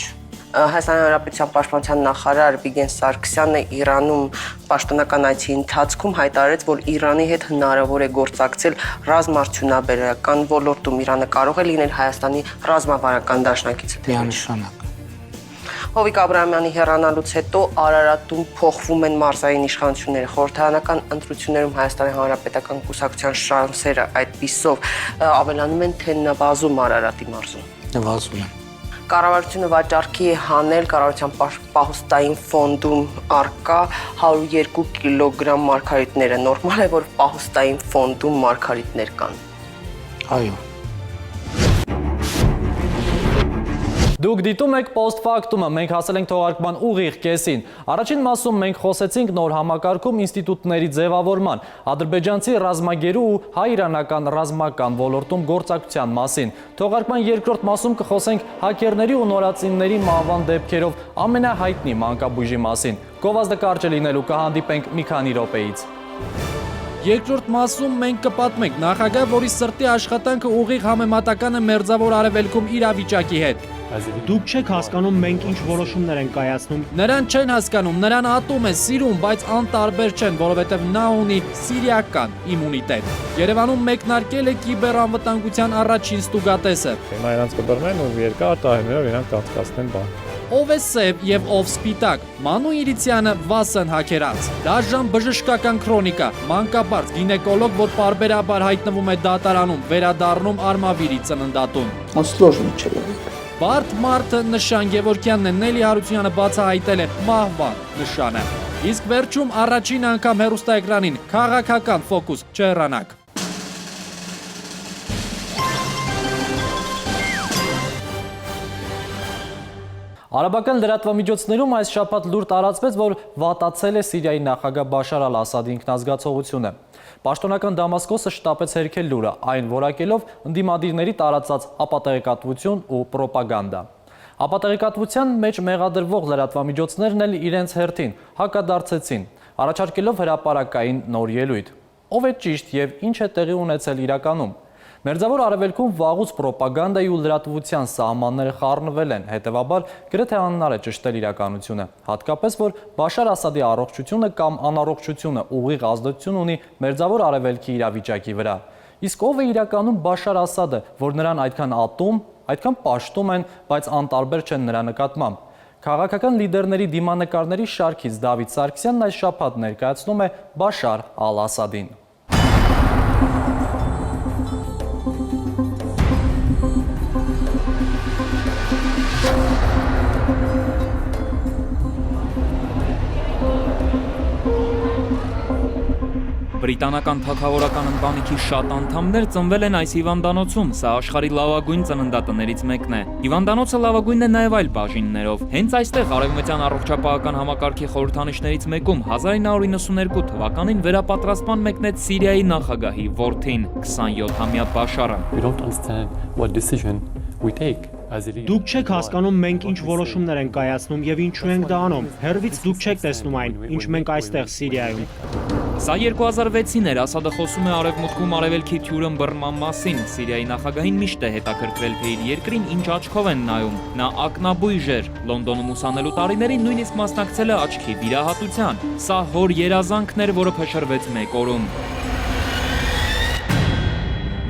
Հայաստանի Հանրապետության պաշտպանության նախարար Վիգեն Սարգսյանը Իրանում պաշտոնական այցի ընթացքում հայտարարեց, որ Իրանի հետ հնարավոր է գործակցել ռազմարդյունաբերական ոլորտում։ Իրանը կարող է լինել Հայաստանի ռազմավարական դաշնակիցը, թե միանշանակ։ Հովիկ Աբրահամյանի հեռանալուց հետո Արարատում փոխվում են մարզային իշխանությունները։ Խորհրդարանական ընտրություններում Հայաստանի Հանրապետական կուսակցության շանսերը այդպիսով ավելանում են, թե նվազում Արարատի մարզում։ Նվազում են։ Կառավարությունը վաճառքի է հանել կառավարության պահոստային ֆոնդում արկա 102 կիլոգրամ մարգարիտները։ Նորմալ է, որ պահոստային ֆոնդում մարգարիտներ կան։ Այո։ Դուք դիտում եք post-factum-ը, մենք հասել ենք թողարկման ուղիղ կեսին։ Առաջին մասում մենք խոսեցինք նոր համակարգում ինստիտուտների ձևավորման, ադրբեջանցի ռազմագերու ու հայ-իրանական ռազմական ոլորտում գործակցության մասին։ Թողարկման երկրորդ մասում կխոսենք հակերների ու նորածինների մահվան դեպքերով ամենահայտնի մանկաբույժի մասին։ Գովազդը կարճ է լինելու, կհանդիպենք մի քանի րոպեից։ Երկրորդ մասում մենք կպատմենք նախագահ, որի սրտի աշխատանքը ուղիղ համեմատական է Մերձավոր Արևելքում իրավիճակի հետ։ Դուք չեք հասկանում մենք ինչ որոշումներ ենք կայացնում։ Նրան չեն հասկանում, նրան ատում է, սիրում, բայց անտարբեր չեն, որովհետև նա ունի սիրիական իմունիտետ։ Երևանում մեկնարկել է կիբերանվտանգության առաջին ստուգատեսը։ Հիմա իրանց կբռնեն ու երկար տարիներով իրանք կանցկացնեն բան։ Ով է սև եւ ով սպիտակ։ Մանու Իրիցյանը Վասեն Հակերած։ Դաժան բժշկական քրոնիկա, մանկաբարձ, գինեկոլոգ, որ պարբերաբար հայտնվում է դատարանում, վերադառնում Արմավիրի ծննդատուն։ Բարդ մարդը նշան Գևորգյանն է, Նելի Հարությունյանը բացահայտել է մահվան նշանը։ Իսկ վերջում առաջին անգամ հեռուստաէկրանին քաղաքական ֆոկուս չհեռանաք։ Արաբական լրատվամիջոցներում այս շաբաթ լուր տարածվեց, որ վատացել է Սիրիայի նախագահ Բաշար ալ-Ասադի ինքնազգացողությունը։ Պաշտոնական Դամասկոսը շտապեց հերքել լուրը, այն որակելով ընդդիմադիրների տարածած ապատեղեկատվություն ու պրոպագանդա։ Ապատեղեկատվության մեջ մեղադրվող լրատվամիջոցներն էլ իրենց հերթին հակադարձեցին, առաջարկելով հրապարակային նոր ելույթ։ Ով է ճիշտ եւ ինչ է տեղի ունեցել իրականում։ Մերձավոր Արևելքում վաղուց պրոպագանդայի ու լրատվության սահմանները խառնվել են, հետևաբար գրեթե անհնար է ճշտել իրականությունը, հատկապես որ Բաշար Ասադի առողջությունը կամ անառողջությունը ուղիղ ազդեցություն ունի Մերձավոր Արևելքի իրավիճակի վրա։ Իսկ ով է իրականում Բաշար Ասադը, որ նրան այդքան ատում, այդքան պաշտում են, բայց անտարբեր չեն նրա նկատմամբ։ Քաղաքական լիդերների դիմանկարների շարքից Դավիթ Սարգսյանն այս շաբաթ ներկայացնում է Բաշար ալ-Ասադին։ Բրիտանական թագավորական ընտանիքի շատ անդամներ ծնվել են այս հիվանդանոցում, սա աշխարհի լավագույն ծննդատներից մեկն է։ Հիվանդանոցը լավագույնն է նաև այլ բաժիններով։ Հենց այստեղ Արևմտյան առողջապահական համակարգի խորհրդանիշներից մեկում 1992 թվականին վերապատրաստման մեկնեց Սիրիայի նախագահի որդին, 27-ամյա Բաշարը։ Դուք չեք հասկանում մենք ինչ որոշումներ ենք կայացնում եւ ինչու ենք դա անում։ Հերվից դուք չեք տեսնում այն, ինչ մենք այստեղ Սիրիայում։ Սա 2006-ին էր, Ասադը խոսում է Արևմուտքում Արևելքի թյուր ըմբռնման մասին։ Սիրիայի նախագահին միշտ է հետաքրքրել, թե իր երկրին ինչ աչքով են նայում։ Նա ակնաբույժ էր, Լոնդոնում ուսանելու տարիներին նույնիսկ մասնակցել է աչքի վիրահատության։ Սա հոր երազանքն էր, որը փշրվեց մեկ օրում։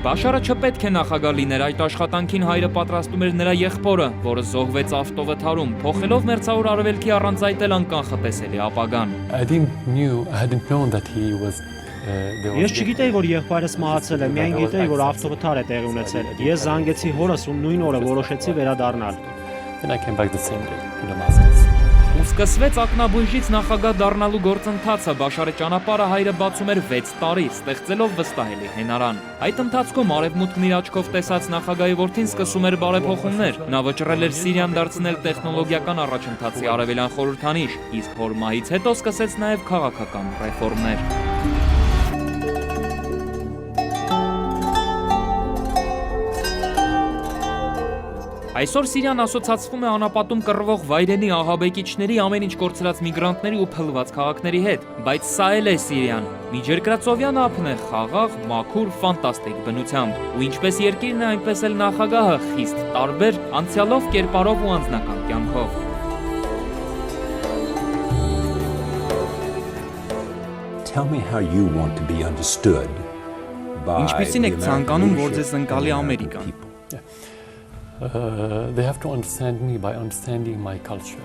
Բաշարը չպետք է նախագահ լիներ, այդ աշխատանքին հայրը պատրաստում էր նրա եղբորը, որը զոհվեց ավտովթարում, փոխելով Մերձավոր Արևելքի առանց այդ էլ անկանխատեսելի ապագան։ Ես չգիտեի, որ եղբայրս մահացել է, միայն գիտեի, որ ավտովթար է տեղի ունեցել։ Ես զանգեցի հորս ու նույն օրը որոշեցի վերադառնալ։ Ու սկսվեց ակնաբույժից նախագահ դառնալու գործընթացը։ Բաշարի ճանապարհը հայրը բացում էր 6 տարի, ստեղծելով վստահելի հենարան։ Այդ ընթացքում Արևմուտքն իր աչքով տեսած նախագահի որդին սկսում էր բարեփոխումներ։ Նա վճռել էր Սիրիան դարձնել տեխնոլոգիական առաջընթացի արևելյան խորհրդանիշ, իսկ հոր մահից հետո սկսեց նաև քաղաքական ռեֆորմներ։ Այսօր Սիրիան ասոցացվում է անապատում կռվող վայրենի ահաբեկիչների, ամեն ինչ կորցրած միգրանտների ու փլված քաղաքների հետ, բայց սա էլ է Սիրիան։ Միջերկրածովյան ափն է, խաղաղ, մաքուր, ֆանտաստիկ բնությամբ, ու ինչպես երկիրն է, այնպես էլ նախագահը խիստ տարբեր, անցյալով, կերպարով ու անձնական կյանքով։ Tell me how you want to be understood by Ինչպիսին եք ցանկանում, որ ձեզ ընկալի Ամերիկան։ They have to understand me by understanding my culture.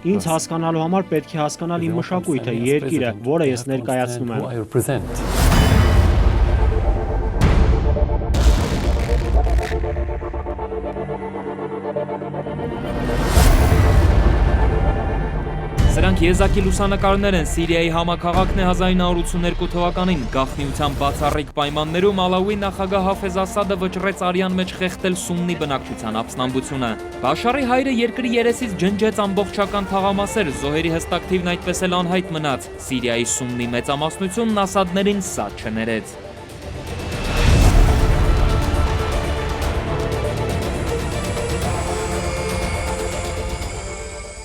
Ինձ հասկանալու համար պետք է հասկանալ իմ մշակույթը, երկիրը, որը ես ներկայացնում եմ։ Սրանք եզակի լուսանկարներ են Սիրիայի համաքաղաքն է 1982 թվականին գաղտնիության բացառիկ պայմաններում Ալավի նախագահ Հաֆեզ Ասադը վճռեց արյան մեջ խեղդել Սուննի բնակչության ապստամբությունը։ Բաշարի հայրը երկրի երեսից ջնջեց ամբողջական թաղամասեր, զոհերի հստակ թիվն այդպես էլ անհայտ մնաց։ Սիրիայի Սուննի մեծամասնությունն Ասադներին սա չներեց։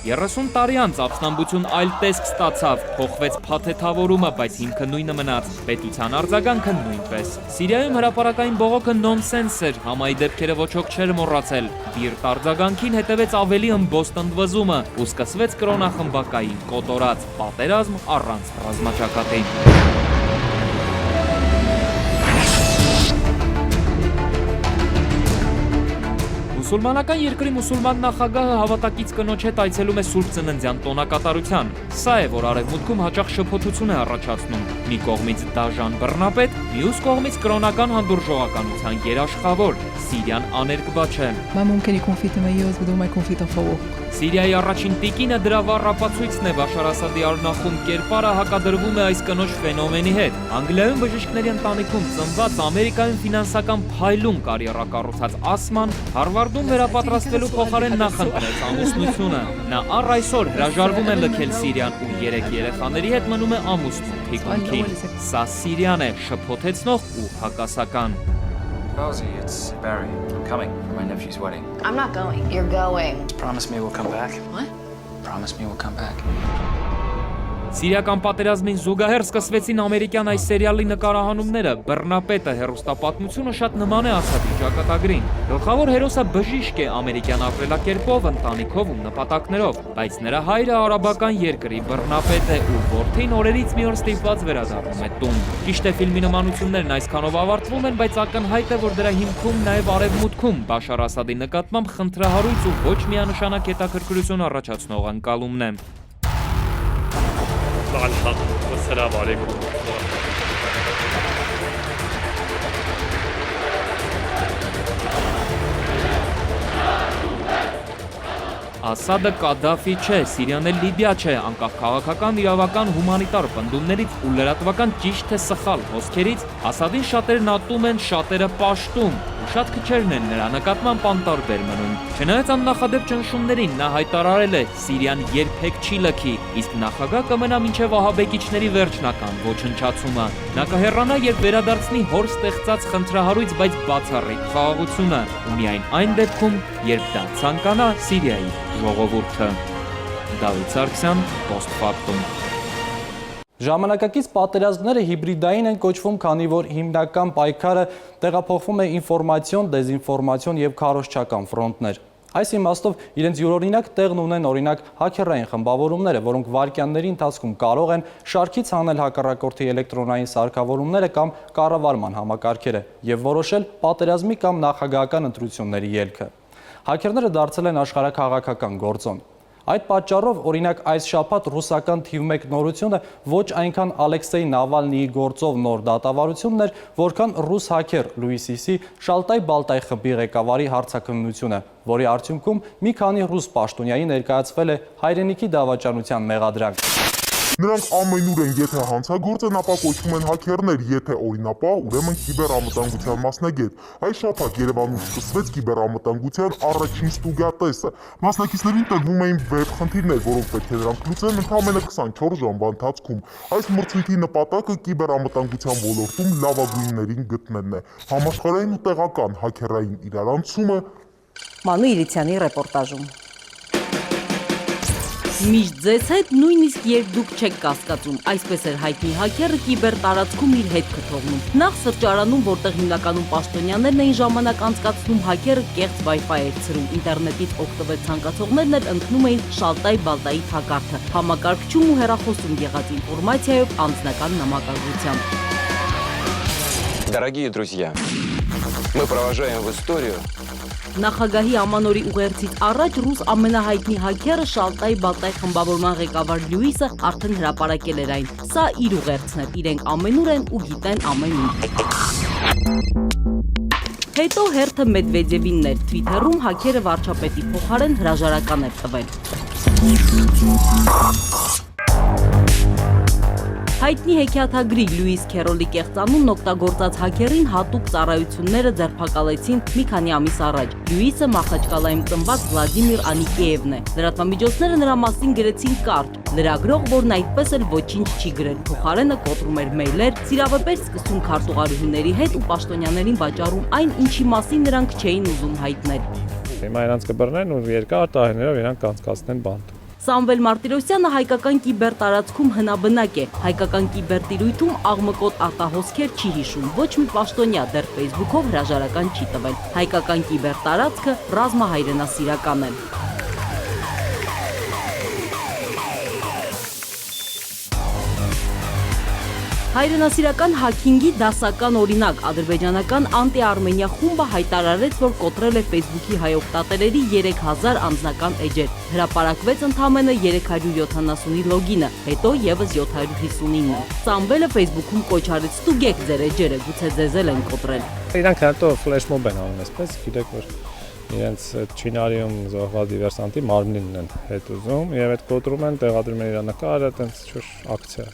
30 տարի անց ապստամբություն այլ տեսք ստացավ, փոխվեց փաթեթավորումը, բայց հիմքը նույնը մնաց, պետության արձագանքը նույնպես։ Սիրիայում հրապարակային բողոքը նոնսենս էր, համայի դեպքերը ոչ ոք չէր մոռացել։ Բիրտ արձագանքին հետևեց ավելի ըմբոստ ընդվզումը ու սկսվեց կրոնախմբակային կոտորած պատերազմ առանց ռազմաճակատի։ Մուսուլմանական երկրի մուսուլման նախագահը հավատակից կնոջ հետ այցելում է Սուրբ Ծննդյան տոնակատարության։ Սա է, որ արևմուտքում հաճախ շփոթություն է առաջացնում։ Մի կողմից դաժան բռնապետ, մյուս կողմից կրոնական հանդուրժողականության երաշխավոր։ Սիրիան աներկբա չէ։ Սիրիայի առաջին տիկինը դրա վառապացույցն է, Բաշար Ասադի արնախում կերպարը հակադրվում է այս կնոջ ֆենոմենի հետ։ Անգլիայում բժիշկների ընտանիքում ծնված, Ամերիկայում ֆինանսական փայլուն կարիերա կառուցած Ասման Հարվարդում վերապատրաստվելու փոխարեն նախընտրեց ամուսնությունը։ Նա առ այսօր հրաժարվում է լքել Սիրիան ու 3 երեխաների հետ մնում է ամուսնու թիկունքին։ Սա Սիրիան է, շփոթեցնող ու հակասական։ Rosie, it's Barry. I'm coming for my nephew's wedding. I'm not going. You're going. Promise me we'll come back. What? Promise me we'll come back. Սիրիական պատերազմին զուգահեռ սկսվեցին ամերիկյան այս սերիալի նկարահանումները։ Բռնապետը հեռուստապատմությունը շատ նման է Ասադի ճակատագրին։ Գլխավոր հերոսը բժիշկ է ամերիկյան ապրելակերպով, ընտանիքով ու նպատակներով, բայց նրա հայրը արաբական երկրի բռնապետ է ու որդին օրերից մի օր ստիպված վերադառնում է տուն։ Ճիշտ է, ֆիլմի նմանություններն այսքանով ավարտվում են, բայց ակնհայտ է, որ դրա հիմքում նաև արևմուտքում Բաշար Ասադի նկատմամբ խնդրահարույց ու ոչ միանշանակ հետաքրքրություն առաջացնող ընկալումն է։ والسلام عليكم. Ասադը Կադաֆի չէ, Սիրիան էլ Լիբիա չէ, անկախ քաղաքական, իրավական, հումանիտար պնդումներից ու լրատվական ճիշտ թե սխալ հոսքերից Ասադին շատերն ատում են, շատերը պաշտում, ու շատ քչերն են նրա նկատմամբ անտարբեր մնում։ Չնայած աննախադեպ ճնշումներին նա հայտարարել է Սիրիան երբեք չի լքի, իսկ նախագահ կմնա մինչև ահաբեկիչների վերջնական ոչնչացումը։ Նա կհեռանա, երբ վերադարձնի հոր ստեղծած խնդրահարույց, բայց բացառիկ խաղաղությունը, ու միայն այն դեպքում, երբ դա ցանկանա Սիրիայի ժողովուրդը։ Դավիթ Սարգսյան, Post-Factum։ Ժամանակակից պատերազմները հիբրիդային են կոչվում, քանի որ հիմնական պայքարը տեղափոխվում է ինֆորմացիոն, դեզինֆորմացիոն եւ քարոզչական ֆրոնտներ։ Այս իմաստով իրենց յուրօրինակ տեղն ունեն օրինակ հաքերային խմբավորումները, որոնք վայրկյանների ընթացքում կարող են շարքից հանել հակառակորդի էլեկտրոնային սարքավորումները կամ կառավարման համակարգերը եւ որոշել պատերազմի կամ նախագահական ընտրությունների ելքը։ Հաքերները դարձել են աշխարհաքաղաքական գործոն։ Այդ պատճառով, օրինակ, այս շաբաթ ռուսական թիվ 1 նորությունը ոչ այնքան Ալեքսեյ Նավալնիի գործով նոր դատավարությունն էր, որքան ռուս հաքեր Լուիսիսի Շալտայ-Բալտայ խմբի ղեկավարի հարցաքննությունը, որի արդյունքում մի քանի ռուս պաշտոնյայի ներկայացվել է հայրենիքի դավաճանության մեղադրանք։ Նրանք ամենուր են, եթե հանցագործ են, ապա կոչվում են հաքերներ, եթե օրինապահ, ուրեմն կիբերամտանգության մասնագետ։ Այս շաբաթ Երևանում սկսվեց կիբերամտանգության առաջին ստուգատեսը։ Մասնակիցներին տրվում էին վեբ խնդիրներ, որոնք պետք է նրանք լուծեն ընդամենը 24 ժամվա ընթացքում։ Այս մրցույթի նպատակը կիբերամտանգության ոլորտում լավագույններին գտնելն է։ Համաշխարհային ու տեղական հաքերային իրարանցումը Մանու Իրիցյանի ռեպորտաժում։ Միշտ ձեզ հետ, նույնիսկ երբ դուք չեք կասկածում, այսպես էր հայտնի հաքերը կիբեր տարածքում իր հետքը թողնում։ Նախ սրճարանում, որտեղ հիմնականում պաշտոնյաներն էին ժամանակ անցկացնում, հաքերը կեղծ Wi-Fi էր ցրում, ինտերնետից օգտվել ցանկացողներն էլ ընկնում էին Շալտայ-Բալտայի թակարդը, համակարգչում ու հեռախոսում եղած ինֆորմացիայով անձնական նամակագրությամբ։ Дорогие друзья, мы провожаем в историю Նախագահի ամանորի ուղերձից առաջ ռուս ամենահայտնի հաքերը Շալտայ-Բալտայ խմբավորման ղեկավար Լյուիսը արդեն հրապարակել էր այն։ Սա իր ուղերձն է, իրենք ամենուր են ու գիտեն ամեն ինչ։ Հետո հերթը Մեդվեդևինն էր, Twitter-ում հաքերը վարչապետի փոխարեն հրաժարական էր տվել։ Հայտնի հեքիաթագրի Լյուիս Քերոլի կեղծանունն օգտագործած հաքերին հատուկ ծառայությունները ձերբակալեցին մի քանի ամիս առաջ։ Լյուիսը Մախաչկալայում ծնված Վլադիմիր Անիկեևն է։ Լրատվամիջոցները նրա մասին գրեցին կարճ, լրագրող, որն այդպես էլ ոչինչ չի գրել, փոխարենը կոտրում էր մեյլեր, սիրավեպեր սկսում քարտուղարուհիների հետ ու պաշտոնյաներին վաճառում այն, ինչի մասին նրանք չէին ուզում հայտնել։ Հիմա իրանց կբռնեն ու երկար տարիներով իրանք կանցկացնեն բանտ։ Սամվել Մարտիրոսյանը հայկական կիբեր տարածքում հնաբնակ է։ Հայկական կիբեր տիրույթում աղմկոտ արտահոսքեր չի հիշում, ոչ մի պաշտոնյա դեռ Facebook-ով հրաժարական չի տվել։ Հայկական կիբեր տարածքը ռազմահայրենասիրական է։ Հայրենասիրական հաքինգի դասական օրինակ ադրբեջանական անտի-արմենիա խումբը հայտարարեց, որ կոտրել է Facebook-ի հայ օգտատերերի 3000 անձնական էջեր։ Հրապարակվեց ընդամենը 370-ի լոգինը, հետո եւս 759-ը։ Սամվելը Facebook-ում կոչ արեց ստուգեք ձեր էջերը, գուցե ձեզ էլ են կոտրել։ Իրանք հետո ֆլեշմոբ են անում այսպես, գիտեք որ իրենց Չինարիում զոհված դիվերսանտի մարմինն են հետ ուզում եւ այդ կոտրում են, տեղադրում են իր նկարը, այտենց ինչ-որ ակցիա։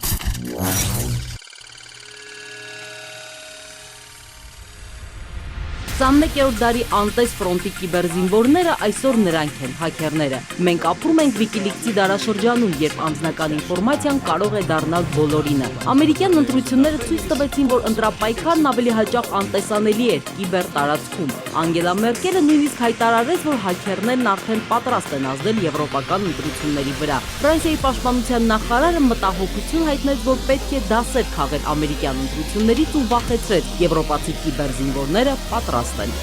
21-րդ դարի անտես ֆրոնտի կիբերզինվորները այսօր նրանք են, հաքերները։ Մենք ապրում ենք Wikileaks-ի դարաշրջանում, երբ անձնական ինֆորմացիան կարող է դառնալ բոլորինը։ Ամերիկյան ընտրությունները ցույց տվեցին, որ ընտրապայքարն ավելի հաճախ անտեսանելի էր կիբեր տարածքում։ Անգելա Մերկելը նույնիսկ հայտարարեց, որ հաքերներն արդեն պատրաստ են ազդել եվրոպական ընտրությունների վրա։ Ֆրանսիայի պաշտպանության նախարարը մտահոգություն հայտնեց, որ պետք է դասեր քաղել ամերիկյան ընտրություններից ու վախեցրեց եվրոպացի կիբերզինվորները պատրաստ են։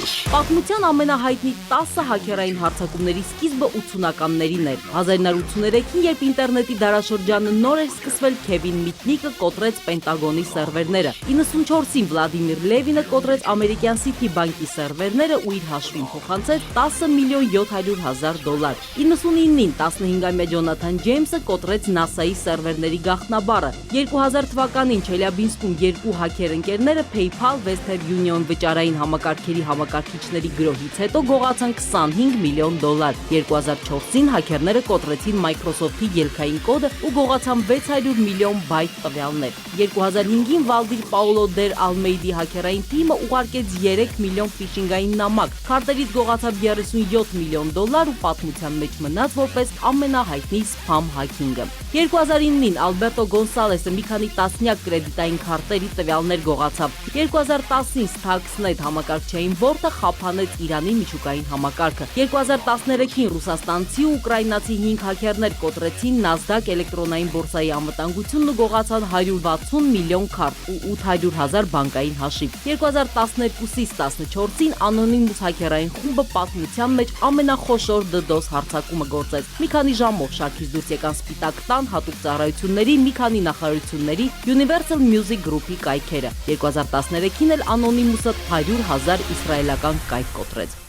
Պատմության ամենահայտնի 10 հաքերային հարձակումների սկիզբը 80-ականներին էր։ 1983-ին, երբ ինտերնետի դարաշրջանը նոր էր սկսվել, Քևին Միտնիկը կոտրեց Պենտագոնի սերվերները։ 94-ին Վլադիմիր Լևինը կոտրեց ամերիկյան City Bank-ի սերվերները ու իր հաշվին փոխանցեց $10,700,000։ 99-ին 15-ամյա Ջոնաթան Ջեյմսը կոտրեց NASA-ի սերվերների գաղտնաբառը։ 2000 թվականին Չելյաբինսկում երկու հաքեր ընկերները PayPal, Western Union վճարային համակարգերի համակարգիչների գրոհից հետո գողացան $25 միլիոն։ 2004-ին հաքերները կոտրեցին Microsoft-ի ելքային կոդը ու գողացան 600 միլիոն բայթ տվյալներ։ 2005-ին Վալդիր Պաուլո դեր Ալմեյդի հաքերային թիմը ուղարկեց 3 միլիոն ֆիշինգային նամակ։ Քարտերից գողացավ $37 միլիոն ու պատմության մեջ մնաց որպես ամենահայտնի սփամ հաքինգը։ 2009-ին Ալբերտո Գոնսալեսը մի քանի տասնյակ կրեդիտային քարտերի տվյալներ գողացավ։ 2010-ին Stuxnet համակարգչային բորտը խափանեց Իրանի միջուկային համակարգը։ 2013-ին ռուսաստանցի ու ուկրաինացի 5 հաքերներ կոտրեցին Nasdaq էլեկտրոնային բորսայի անվտանգությունն ու գողացան 160 միլիոն քարտ ու 800,000 բանկային հաշիվ։ 2012-ից 14-ին անոնիմուս հաքերային խումբը պատմության մեջ ամենախոշոր DDoS հարձակումը գործեց։ Մի քանի ժամով շարքից դուրս եկան Սպիտակ տան հատուկ ծառայությունների մի քանի նախարարությունների Universal Music Group-ի կայքերը։ 2013-ին էլ անոնիմուսը 100,000 իսրայելական կայք կոտրեց։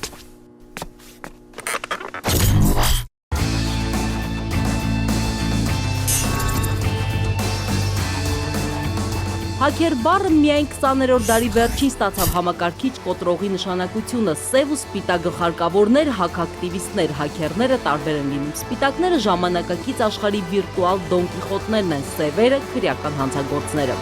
Հաքեր բառը միայն 20-րդ դարի վերջին ստացավ համակարգիչ կոտրողի նշանակությունը։ Սև ու սպիտակ գլխարկավորներ, հաքակտիվիստներ, հաքերները տարբեր են լինում։ Սպիտակները ժամանակակից աշխարհի վիրտուալ Դոն Կիխոտներն են, սևերը քրեական հանցագործները։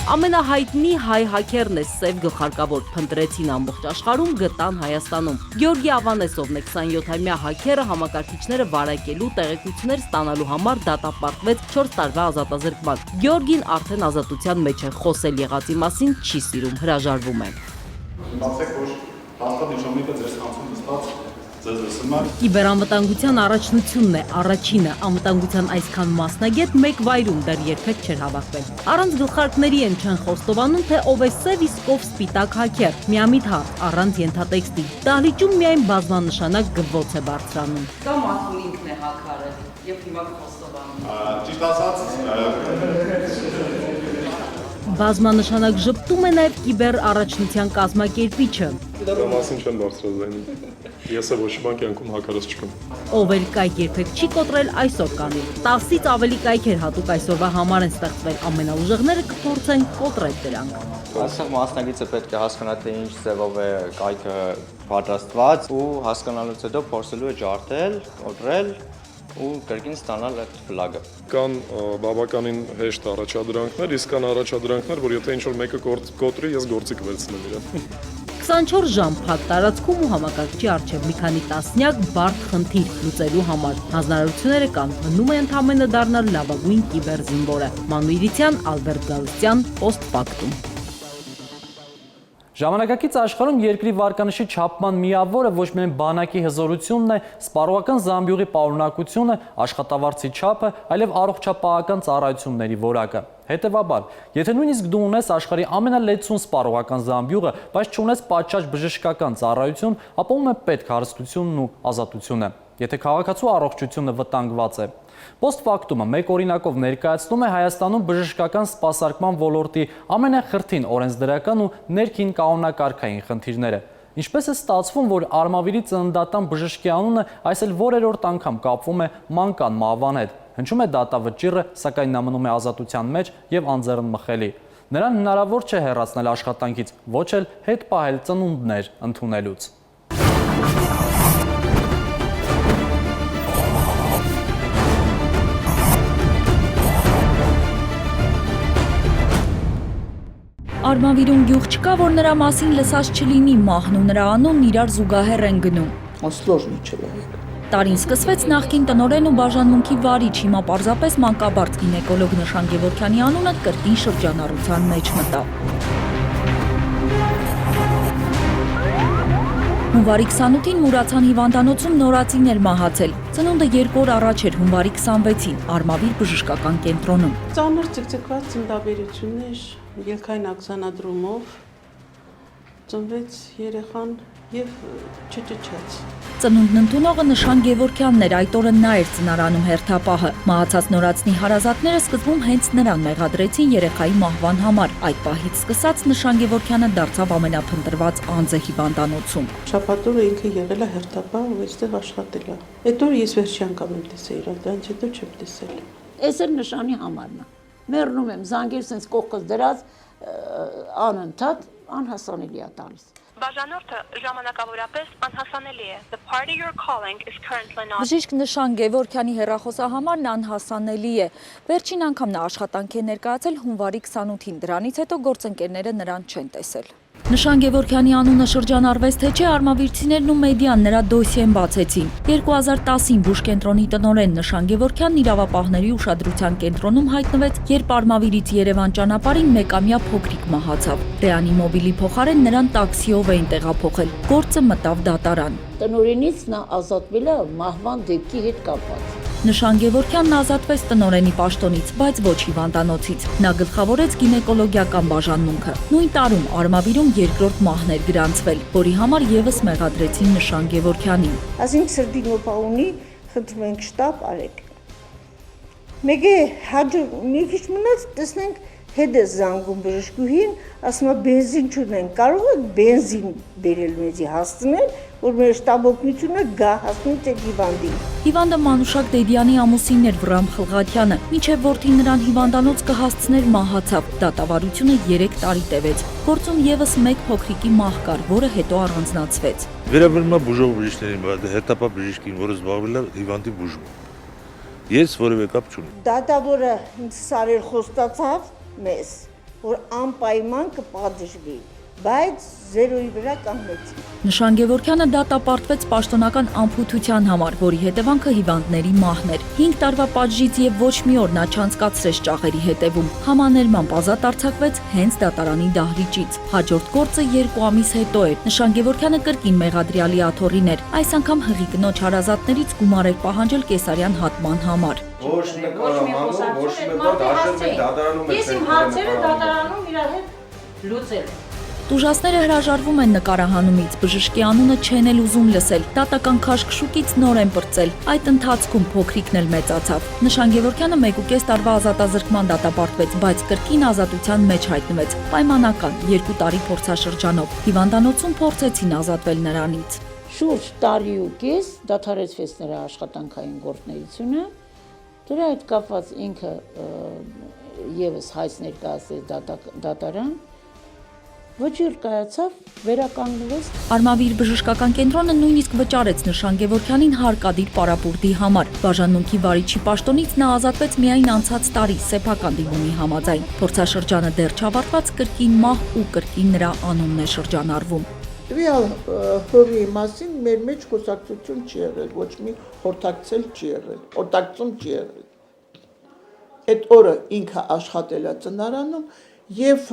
Ամենահայտնի հայ հաքերն է սև գլխարկավոր, փնտրեցին ամբողջ աշխարհում, գտան Հայաստանում։ Գեորգի Ավանեսովն է 27-ամյա հաքերը համակարգիչները վարակելու տեղեկություններ ստանալու համար դատապարտվեց 4 տարվա ազատազրկման։ Գեորգին արդեն ազատության մեջ է, խոսել եղածի մասին չի սիրում, հրաժարվում է։ Իմացեք, որ հաստատ ինչ-որ ձեր ցանցում նստած ձեզ լսում է։ Կիբերանվտանգության առաջնությունն է, առաջինը, անվտանգության այսքան մասնագետ մեկ վայրում դեռ երբեք չէր հավաքվել։ Առանց գլխարկների են չեն խոստովանում, թե ով է սև իսկ ով սպիտակ հաքեր։ Միամիտ հարց, առանց ենթատեքստի։ Դահլիճում միայն բազմանշանակ գվոց է բարձրանում։ Կամ ասում ինքն է հաքարը, եւ հիմա խոստովանում։ Ճիշտ ասած, Բազմանշանակ ժպտում է նաև կիբեր առաջնության կազմակերպիչը։ Դա մասին չեմ բարձրաձայնում։ Ես ոչ մի կյանքում հակարած չկամ։ Ով էլ կայք երբեք չի կոտրել, այսօր կանի։ 10-ից ավելի կայքեր հատուկ այսօրվա համար են ստեղծվել, ամենաուժեղները կփորձեն կոտրել դրանք։ Այսօր մասնագետը պետք է հասկանա, թե ինչ ձևով է կայքը պատրաստված ու հասկանալուց հետո փորձելու է ջարդել, կոտրել ու կրկին ստանալ այդ ֆլագը։ Կան բավականին հեշտ առաջադրանքներ, իսկ կան առաջադրանքներ, որ եթե ինչ-որ մեկը կոտրի, ես գործի կվերցնեմ իրեն։ 24 ժամ փակ տարածքում ու համակարգչի առջև մի քանի տասնյակ բարդ խնդիր լուծելու համար։ Հանձնարարությունները կան, մնում է ընդամենը դառնալ լավագույն կիբեր զինվորը։ Մանու Իրիցյան, Ալբերտ Գալստյան, Post-Factum։ Ժամանակակից աշխարհում երկրի վարկանիշի չափման միավորը ոչ միայն բանակի հզորությունն է, սպառողական զամբյուղի պարունակությունը, աշխատավարձի չափը, այլև առողջապահական ծառայությունների որակը։ Հետևաբար, եթե նույնիսկ դու ունես աշխարհի ամենալեցուն սպառողական զամբյուղը, բայց չունես պատշաճ բժշկական ծառայություն, ապա ում է պետք հարստությունն ու ազատությունը, եթե քաղաքացու առողջությունը վտանգված է։ Post-Factum-ը մեկ օրինակով ներկայացնում է Հայաստանում բժշկական սպասարկման ոլորտի ամենախրթին օրենսդրական ու ներքին կանոնակարգային խնդիրները։ Ինչպես է ստացվում, որ Արմավիրի ծննդատան բժշկի անունը այս էլ որերորդ անգամ կապվում է մանկան մահվան հետ։ Հնչում է դատավճիռը, սակայն նա մնում է ազատության մեջ եւ անձեռնմխելի։ Նրան հնարավոր չէ հեռացնել աշխատանքից, ոչ էլ հետ պահել ծնունդներ ընդունելուց։ Արմավիրում գյուղ չկա, որ նրա մասին լսած չլինի, մահն ու նրա անունն իրար զուգահեռ են գնում։ Տարին սկսվեց նախկին տնօրեն ու բաժանմունքի վարիչ, հիմա պարզապես մանկաբարձ գինեկոլոգ Նշան Գևորգյանի անունը կրկին շրջանառության մեջ մտավ։ Հունվարի 28-ին Մուրացան հիվանդանոցում նորածին էր մահացել։ Ծնունդը 2 օր առաջ էր հունվարի 26-ին Արմավիր բժշկական կենտրոնում։ Ծանր ցկցկված ծննդաբերություններ, ելքային ակզանադրումով ծնվեց երեխան եւ չճչաց։ Ծնունդն ընդունողը Նշան Գևորգյանն էր, այդ օրը նա էր ծնարանում հերթապահը։ Մահացած նորածնի հարազատները սկզբում հենց նրան մեղադրեցին երեխայի մահվան համար։ Այդ պահից սկսած Նշան Գևորգյանը դարձավ ամենափնտրված անձը հիվանդանոցում։ Շաբաթօրը ինքը եղել է հերթապահ ու այստեղ աշխատել է։ Այդ օր ես վերջի անգամ եմ տեսել իրան, դրանից հետո չեմ տեսել։ Էս էլ Նշանի համարն է։ Մեռնում եմ, զանգեր sense կողքս դրած անընդհատ անհասանելի է տալիս։ Բաժանորդը ժամանակավորապես անհասանելի է. The party you're calling is currently not. Բժիշկ Նշան Գևորգյանի հեռախոսահամարն անհասանելի է։ Վերջին անգամ նա աշխատանք է ներկայացել հունվարի 28-ին, դրանից հետո գործընկերները նրան չեն տեսել։ Նշան Գևորգյանի անունը շրջանառվեց, թե չէ արմավիրցիներն ու մեդիան նրա դոսիեն բացեցին։ 2010-ին բուժկենտրոնի տնօրեն Նշան Գևորգյանն իրավապահների ուշադրության կենտրոնում հայտնվեց, երբ Արմավիրից Երևան ճանապարհին մեկամյա փոքրիկ մահացավ։ Ռեանիմոբիլի փոխարեն նրան տաքսիով էին տեղափոխել։ Գործը մտավ դատարան։ Տնօրենից նա ազատվել է մահվան դեպքի հետ կապված։ Նշան Գևորգյանն ազատվեց տնօրենի պաշտոնից, բայց ոչ հիվանդանոցից։ Նա գլխավորեց գինեկոլոգիական բաժանմունքը։ Նույն տարում Արմավիրում երկրորդ մահն էր գրանցվել, որի համար եւս մեղադրեցին Նշան Գևորգյանին։ Ասենք սրտի նոպաունի խնդրում ենք շտաբ արեք։ Մեկ է հաջող մի քիչ մնաց տեսնենք հետ է զանգում բժշկուհին, ասում է բենզին չունեն, կարող եք բենզին բերել մեզի հասցնել, որ մեր շտաբօգնությունը գա հասնի թե հիվանդին։ Հիվանդը Մանուշակ Դեդյանի ամուսինն էր Վրամ Խլղաթյանը, մինչև որդին նրան հիվանդանոց կհասցներ մահացավ, դատավարությունը 3 տարի տևեց։ Գործում եւս մեկ փոքրիկի մահ կար, որը հետո առանձնացվեց։ Վերաբերում է բուժող բժիշկներին, բայց հետապա բժիշկին, որը զբաղվել է հիվանդի բուժումով։ Ես որևէ կապ չունեմ։ Դատավորը սարեր խոստացավ մեզ, որ անպայման կպատժվի, բայց զերոյի վրա կանգնեցի։ Նշան Գևորգյանը դատապարտվեց պաշտոնական անփութության համար, որի հետևանքը հիվանդների մահն էր։ 5 տարվա պատժից եւ ոչ մի օր նա չանցկացրեց ճաղերի հետևում։ Համաներմամբ ազատ արձակվեց հենց դատարանի դահլիճից։ Հաջորդ գործը 2 ամիս հետո էր։ Նշան Գևորգյանը կրկին մեղադրյալի աթոռին էր։ Այս անգամ հղի կնոջ հարազատներից գումար էր պահանջել կեսարյան հատման համար։ Ոչ մի խոսացում, ոչ մի բան դաշել մենք դատարանում ենք։ Ես իմ հարցերը դատարանում իրար հետ լուծել։ Տուժածները հրաժարվում են նկարահանումից, բժշկի անունը չեն էլ ուզում լսել, դատական քաշքշուկից նոր են պրծել, այդ ընթացքում փոքրիկն էլ մեծացավ։ Նշան Գևորգյանը 1.5 տարվա ազատազրկման դատապարտվեց, բայց կրկին ազատության մեջ հայտնվեց, պայմանական 2 տարի փորձաշրջանով։ Հիվանդանոցում փորձեցին ազատվել նրանից։ Շուրջ տարի ու կես դադարեցվեց նրա աշխատանքային գործունեությունը, դրա հետ կապված ինքը եւս հայց ներկայացրեց դատարան, ոչինչ կայացավ, վերականգնվեց։ Արմավիր բժշկական կենտրոնը նույնիսկ վճարեց Նշան Գևորգյանին հարկադիր պարապուրդի համար։ Բաժանմունքի վարիչի պաշտոնից նա ազատվեց միայն անցած տարի սեփական դիմումի համաձայն։ Փորձաշրջանը դեռ չավարտված, կրկին մահ ու կրկին նրա անունն է շրջանառվում։ Տվյալ հողի մասին մեր մեջ խոսակցություն չի եղել, ոչ մի խորհրդակցել չի եղել, խորհրդակցում չի եղել։ Այդ օրը ինքը աշխատել է ծնարանում եւ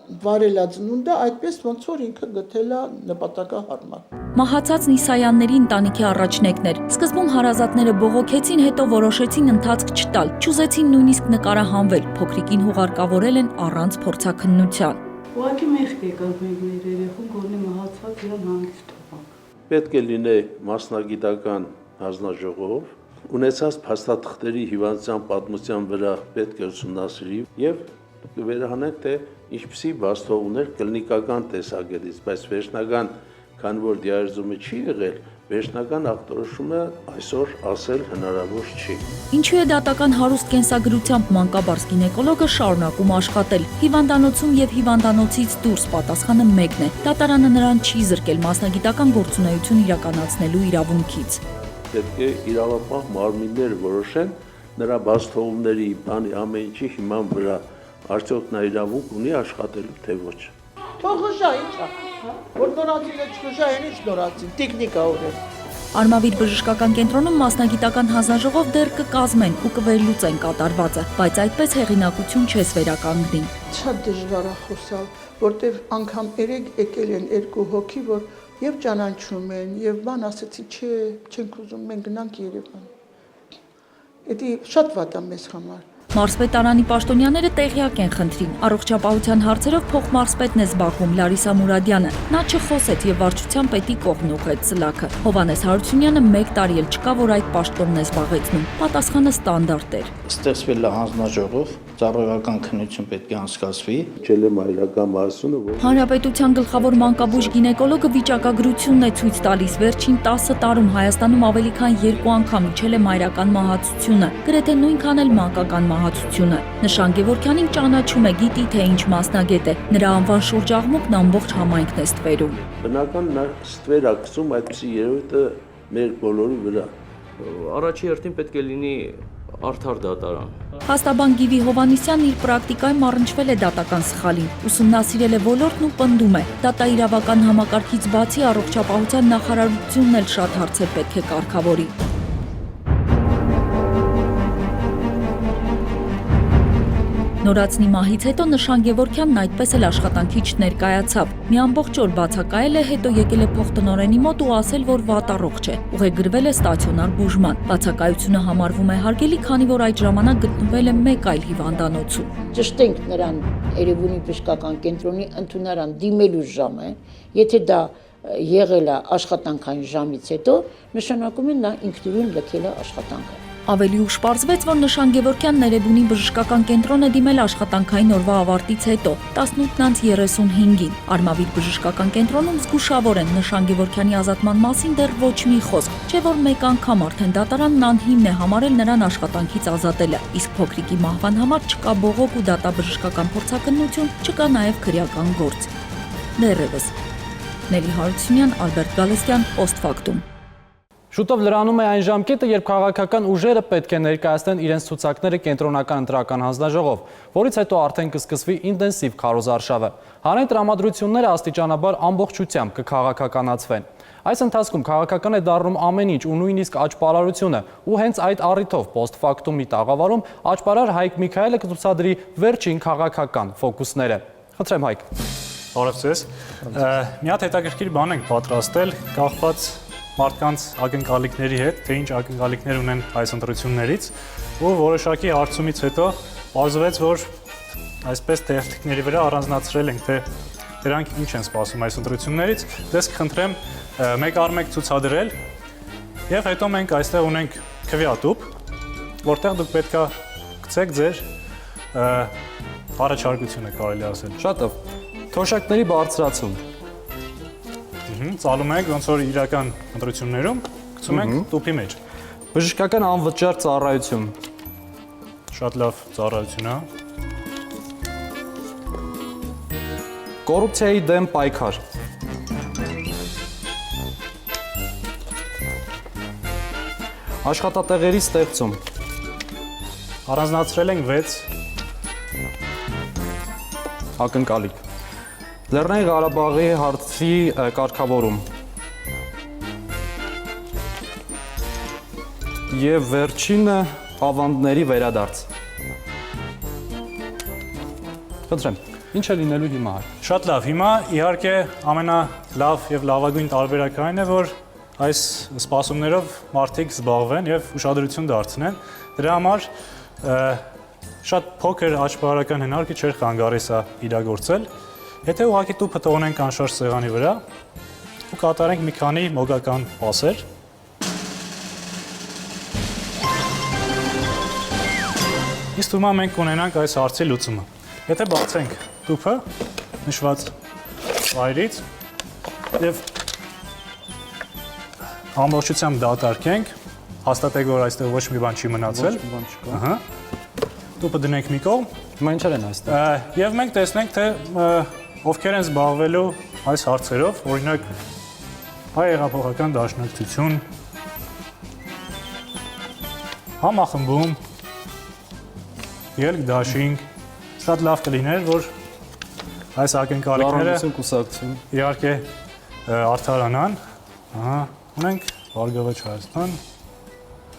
վարել է ծնունդը այդպես ոնց որ ինքը գտել է նպատակահարմար։ Մահացած Նիսայանների ընտանիքի առաջնեկներ։ Սկզբում հարազատները բողոքեցին, հետո որոշեցին ընթացք չտալ, չուզեցին նույնիսկ նկարահանվել, փոքրիկին հուղարկավորել են առանց փորձաքննության։ Ուղղակի մեղք եկավ մեր երեխուն, գոնե մահացած իրան հանգիստ թողանք։ Պետք է լինի մասնագիտական հանձնաժողով, ունեցած փաստաթղթերի հիվանդության պատմության վրա պետք է ուսումնասիրի եւ վերահանենք թե ինչպիսի բաստողներ կլինիկական տեսակետից, բայց վերջնական, քանի որ դիալիզումը չի եղել, վերջնական ախտորոշումը այսօր ասել հնարավոր չի։ Ինչու է դատական հարուստ կենսագրությամբ մանկաբարձ գինեկոլոգը շարունակում աշխատել։ Հիվանդանոցում եւ հիվանդանոցից դուրս պատասխանը մեկն է։ Դատարանը նրան չի զրկել մասնագիտական գործունեություն իրականացնելու իրավունքից։ Պետք է իրավապահ մարմիններ որոշեն նրա բաստողումների բանի ամեն ինչի հիման վրա արդյոք նա իրավունք ունի աշխատելու թե ոչ։ Թողուշա ինչա, որ նորածին է չխուշա, են ինչ նորածին, տիկնիկա օրեր։ Արմավիր բժշկական կենտրոնում մասնագիտական հանձնաժողով դեռ կկազմեն ու կվերլուծեն կատարվածը, բայց այդպես հեղինակություն չես վերականգնի։ Շատ դժվար է խոսալ, որտեվ անգամ երեք եկել են 2 հոգի, որ եւ ճանաչում են, եւ բան ասեցի, չէ, չենք ուզում, մենք գնանք Երևան։ Դա շատ վատ է մեզ համար։ Մարզպետարանի պաշտոնյաները տեղյակ են խնդրին։ Առողջապահության հարցերով փոխմարզպետն է զբաղվում Լարիսա Մուրադյանը։ Նա չխոսեց եւ վարչության պետի կողմն ուղղեց սլաքը։ Հովհաննես Հարությունյանը 1 տարի էլ չկա, որ այդ պաշտոնն է զբաղեցնում։ Պատասխանը ստանդարտ էր։ Ստեղծվել է հանձնաժողով, ծառայական քննություն պետք է անցկացվի։ Չելեմ այլական մասունը, որ Հանրապետության գլխավոր մանկաբույժ գինեկոլոգը վիճակագրությունն է ցույց տալիս վերջին 10 տարում Հայաստանում ավելի քան 2 անգամ իջել է մայրական մահացությունը, գրեթե նույնքան էլ մանկական մահացությունը։ Նշան Գևորգյանին ճանաչում է, գիտի թե ինչ մասնագետ է։ Նրա անվան շուրջ աղմուկն ամբողջ համայնքն է ստվերում։ Բնական նա ստվեր է գցում այդպիսի երևույթը մեր բոլորի վրա։ Առաջի հերթին պետք է լինի արդար դատարան։ Հաստաբան Գիվի Հովհաննիսյանն իր պրակտիկայում առնչվել է դատական սխալին, ուսումնասիրել է ոլորտն ու պնդում է. դատաիրավական համակարգից բացի առողջապահության նախարարությունն էլ շատ հարցեր պետք է կարգավորի։ Նորածնի մահից հետո Նշան Գևորգյանն այդպես էլ աշխատանքի չներկայացավ։ Մի ամբողջ օր բացակայել է, հետո եկել է փոխտնօրենի մոտ ու ասել, որ վատ առողջ է։ Ուղեգրվել է ստացիոնար բուժման։ Բացակայությունը համարվում է հարգելի, քանի որ այդ ժամանակ գտնվել է մեկ այլ հիվանդանոցում։ Ճշտենք նրան Երևանի բժշկական կենտրոնի ընդունարան դիմելու ժամը, եթե դա եղել է աշխատանքային ժամից հետո, նշանակում է նա ինքնուրույն լքել է աշխատանքը։ Ավելի ուշ պարզվեց, որ Նշան Գևորգյանն Էրեբունի բժշկական կենտրոն է դիմել աշխատանքային օրվա ավարտից հետո 18:35-ին։ Արմավիր բժշկական կենտրոնում զգուշավոր են Նշան Գևորգյանի ազատման մասին դեռ ոչ մի խոսք, չէ որ մեկ անգամ արդեն դատարանն անհիմն է համարել նրան աշխատանքից ազատելը, իսկ փոքրիկի մահվան համար չկա բողոք ու դատաբժշկական փորձաքննություն, չկա նաև քրեական գործ։ Դեռևս։ Նելի Հարությունյան, Ալբերտ Գալստյան, Post-Factum։ Շուտով լրանում է այն ժամկետը, երբ քաղաքական ուժերը պետք է ներկայացնեն իրենց ցուցակները կենտրոնական ընտրական հանձնաժողով, որից հետո արդեն կսկսվի ինտենսիվ քարոզարշավը։ Հանրային տրամադրությունները աստիճանաբար ամբողջությամբ կքաղաքականացվեն։ Այս ընթացքում քաղաքական է դառնում ամեն ինչ ու նույնիսկ աճպարարությունը, ու հենց այդ առիթով Post-Factum-ի տաղավարում աճպարար Հայկ Միքայելը կցուցադրի վերջին քաղաքական ֆոկուսները։ Խնդրեմ Հայկ։ Բարև ձեզ։ Մի հատ հետաքրքիր բան ենք պատրաստել, կախված մարդկանց ակնկալիքների հետ, թե ինչ ակնկալիքներ ունեն այս ընտրություններից, ու որոշակի հարցումից հետո պարզվեց, որ այսպես թերթիկների վրա առանձնացրել ենք, թե դրանք ինչ են սպասում այս ընտրություններից։ Ձեզ կխնդրեմ մեկ առ մեկ ցուցադրել եւ հետո մենք այստեղ ունենք քվեատուփ, որտեղ դուք պետքա գցեք ձեր առաջարկությունը, կարելի ասել։ Շատ լավ։ Թոշակների բարձրացում։ Ծալում ենք ոնց որ իրական ընտրություններում, գցում ենք տուփի մեջ։ Բժշկական անվճար ծառայություն։ Շատ լավ ծառայություն է։ Կոռուպցիայի դեմ պայքար։ Աշխատատեղերի ստեղծում։ Առանձնացրել ենք 6 ակնկալիք։ Լեռնային Ղարաբաղի հարցի կարգավորում։ Եվ վերջինը ավանդների վերադարձ։ Խնդրեմ, ինչ է լինելու հիմա։ Շատ լավ, հիմա իհարկե ամենալավ եւ լավագույն տարբերակը այն է, որ այս սպասումներով մարդիկ զբաղվեն եւ ուշադրություն դարձնեն։ Դրա համար շատ փոքր աճպարական հնարքի չէր խանգարի սա իրագործել։ Եթե ուղղակի տուփը թողնենք անշարժ սեղանի վրա ու կատարենք մի քանի մոգական պասեր, իսկ հիմա մենք կունենանք այս հարցի լուծումը։ Եթե բացենք տուփը նշված վայրից եւ ամբողջությամբ դատարկենք, հաստատենք, որ այստեղ ոչ մի բան չի մնացել։ Ահա։ Տուփը դնենք մի կողմ։ Հիմա ինչեր են այստեղ։ Եվ մենք տեսնենք, թե ովքեր են զբաղվելու այս հարցերով, օրինակ Հայ հեղափոխական դաշնակցություն, համախմբում, Ելք դաշինք, շատ լավ կլիներ, որ այս ակնկալիքները իհարկե արդարանան։ Ահա, ունենք Բարգավաճ Հայաստան,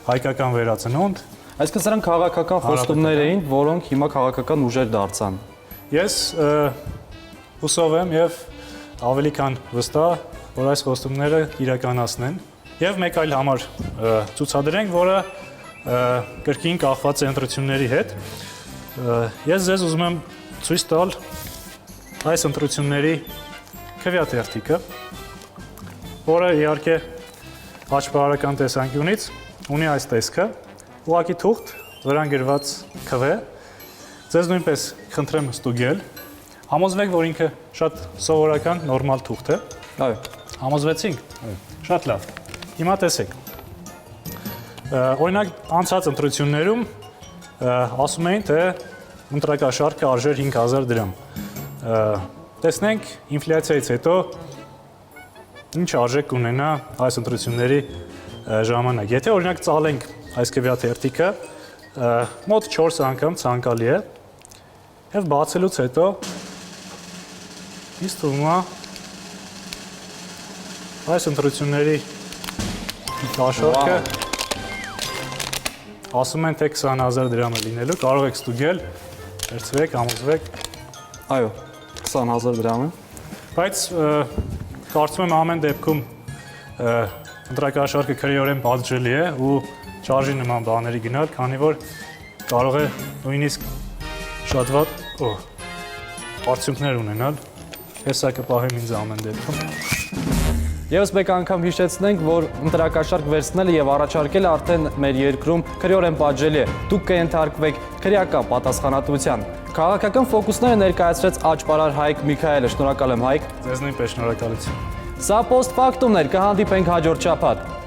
հայկական վերածնունդ։ Այսինքն սրանք քաղաքական խոստումներ էին, որոնք հիմա քաղաքական ուժեր դարձան։ Ես հուսով եմ եւ ավելի քան վստահ, որ այս խոստումները իրականացնեն եւ մեկ այլ համար ցուցադրենք, որը կրկին կախված է ընտրությունների հետ։ Ես ձեզ ուզում եմ ցույց տալ այս ընտրությունների քվեաթերթիկը, որը իհարկե աճպարական տեսանկյունից ունի այս տեսքը, ուղղակի թուղթ, վրան գրված քվե։ Ձեզ նույնպես խնդրեմ ստուգել։ Համոզվեք, որ ինքը շատ սովորական, նորմալ թուղթ է։ Այո։ Համոզվեցինք։ Շատ լավ։ Հիմա տեսեք։ Օրինակ անցած ընտրություններում ասում էին, թե ընտրակաշարքը արժեր 5000 դրամ։ Տեսնենք ինֆլյացիայից հետո ինչ արժեք կունենա այս ընտրությունների ժամանակ։ Եթե օրինակ ծալենք այս քվեաթերթիկը, մոտ 4 անգամ ցանկալի է, եւ բացելուց հետո ինձ թվում է այս ընտրությունների կաշառքը ասում են, թե 20000 դրամ է լինելու, կարող եք ստուգել, վերցրեք, համոզվեք։ Այո, 20000 դրամ է։ Բայց կարծում եմ ամեն դեպքում ընտրակաշառքը քրեորեն պատժելի է ու չարժի նման բաների գնալ, քանի որ կարող է նույնիսկ շատ վատ արդյունքներ ունենալ։ Ես սա կպահեմ ինձ ամեն դեպքում։ Եվս մեկ անգամ հիշեցնենք, որ ընտրակաշարք վերցնելը եւ առաջարկելը արդեն մեր երկրում քրեորեն պատժելի է։ Դուք կենթարկվեք քրեական պատասխանատվության։ Քաղաքական ֆոկուսները ներկայացրեց աճպարար Հայկ Միքայելը։ Շնորհակալ եմ, Հայկ։ Ձեզ նույնպես շնորհակալություն։ Սա post factum-ներ, կհանդիպենք հաջորդ շաբաթ։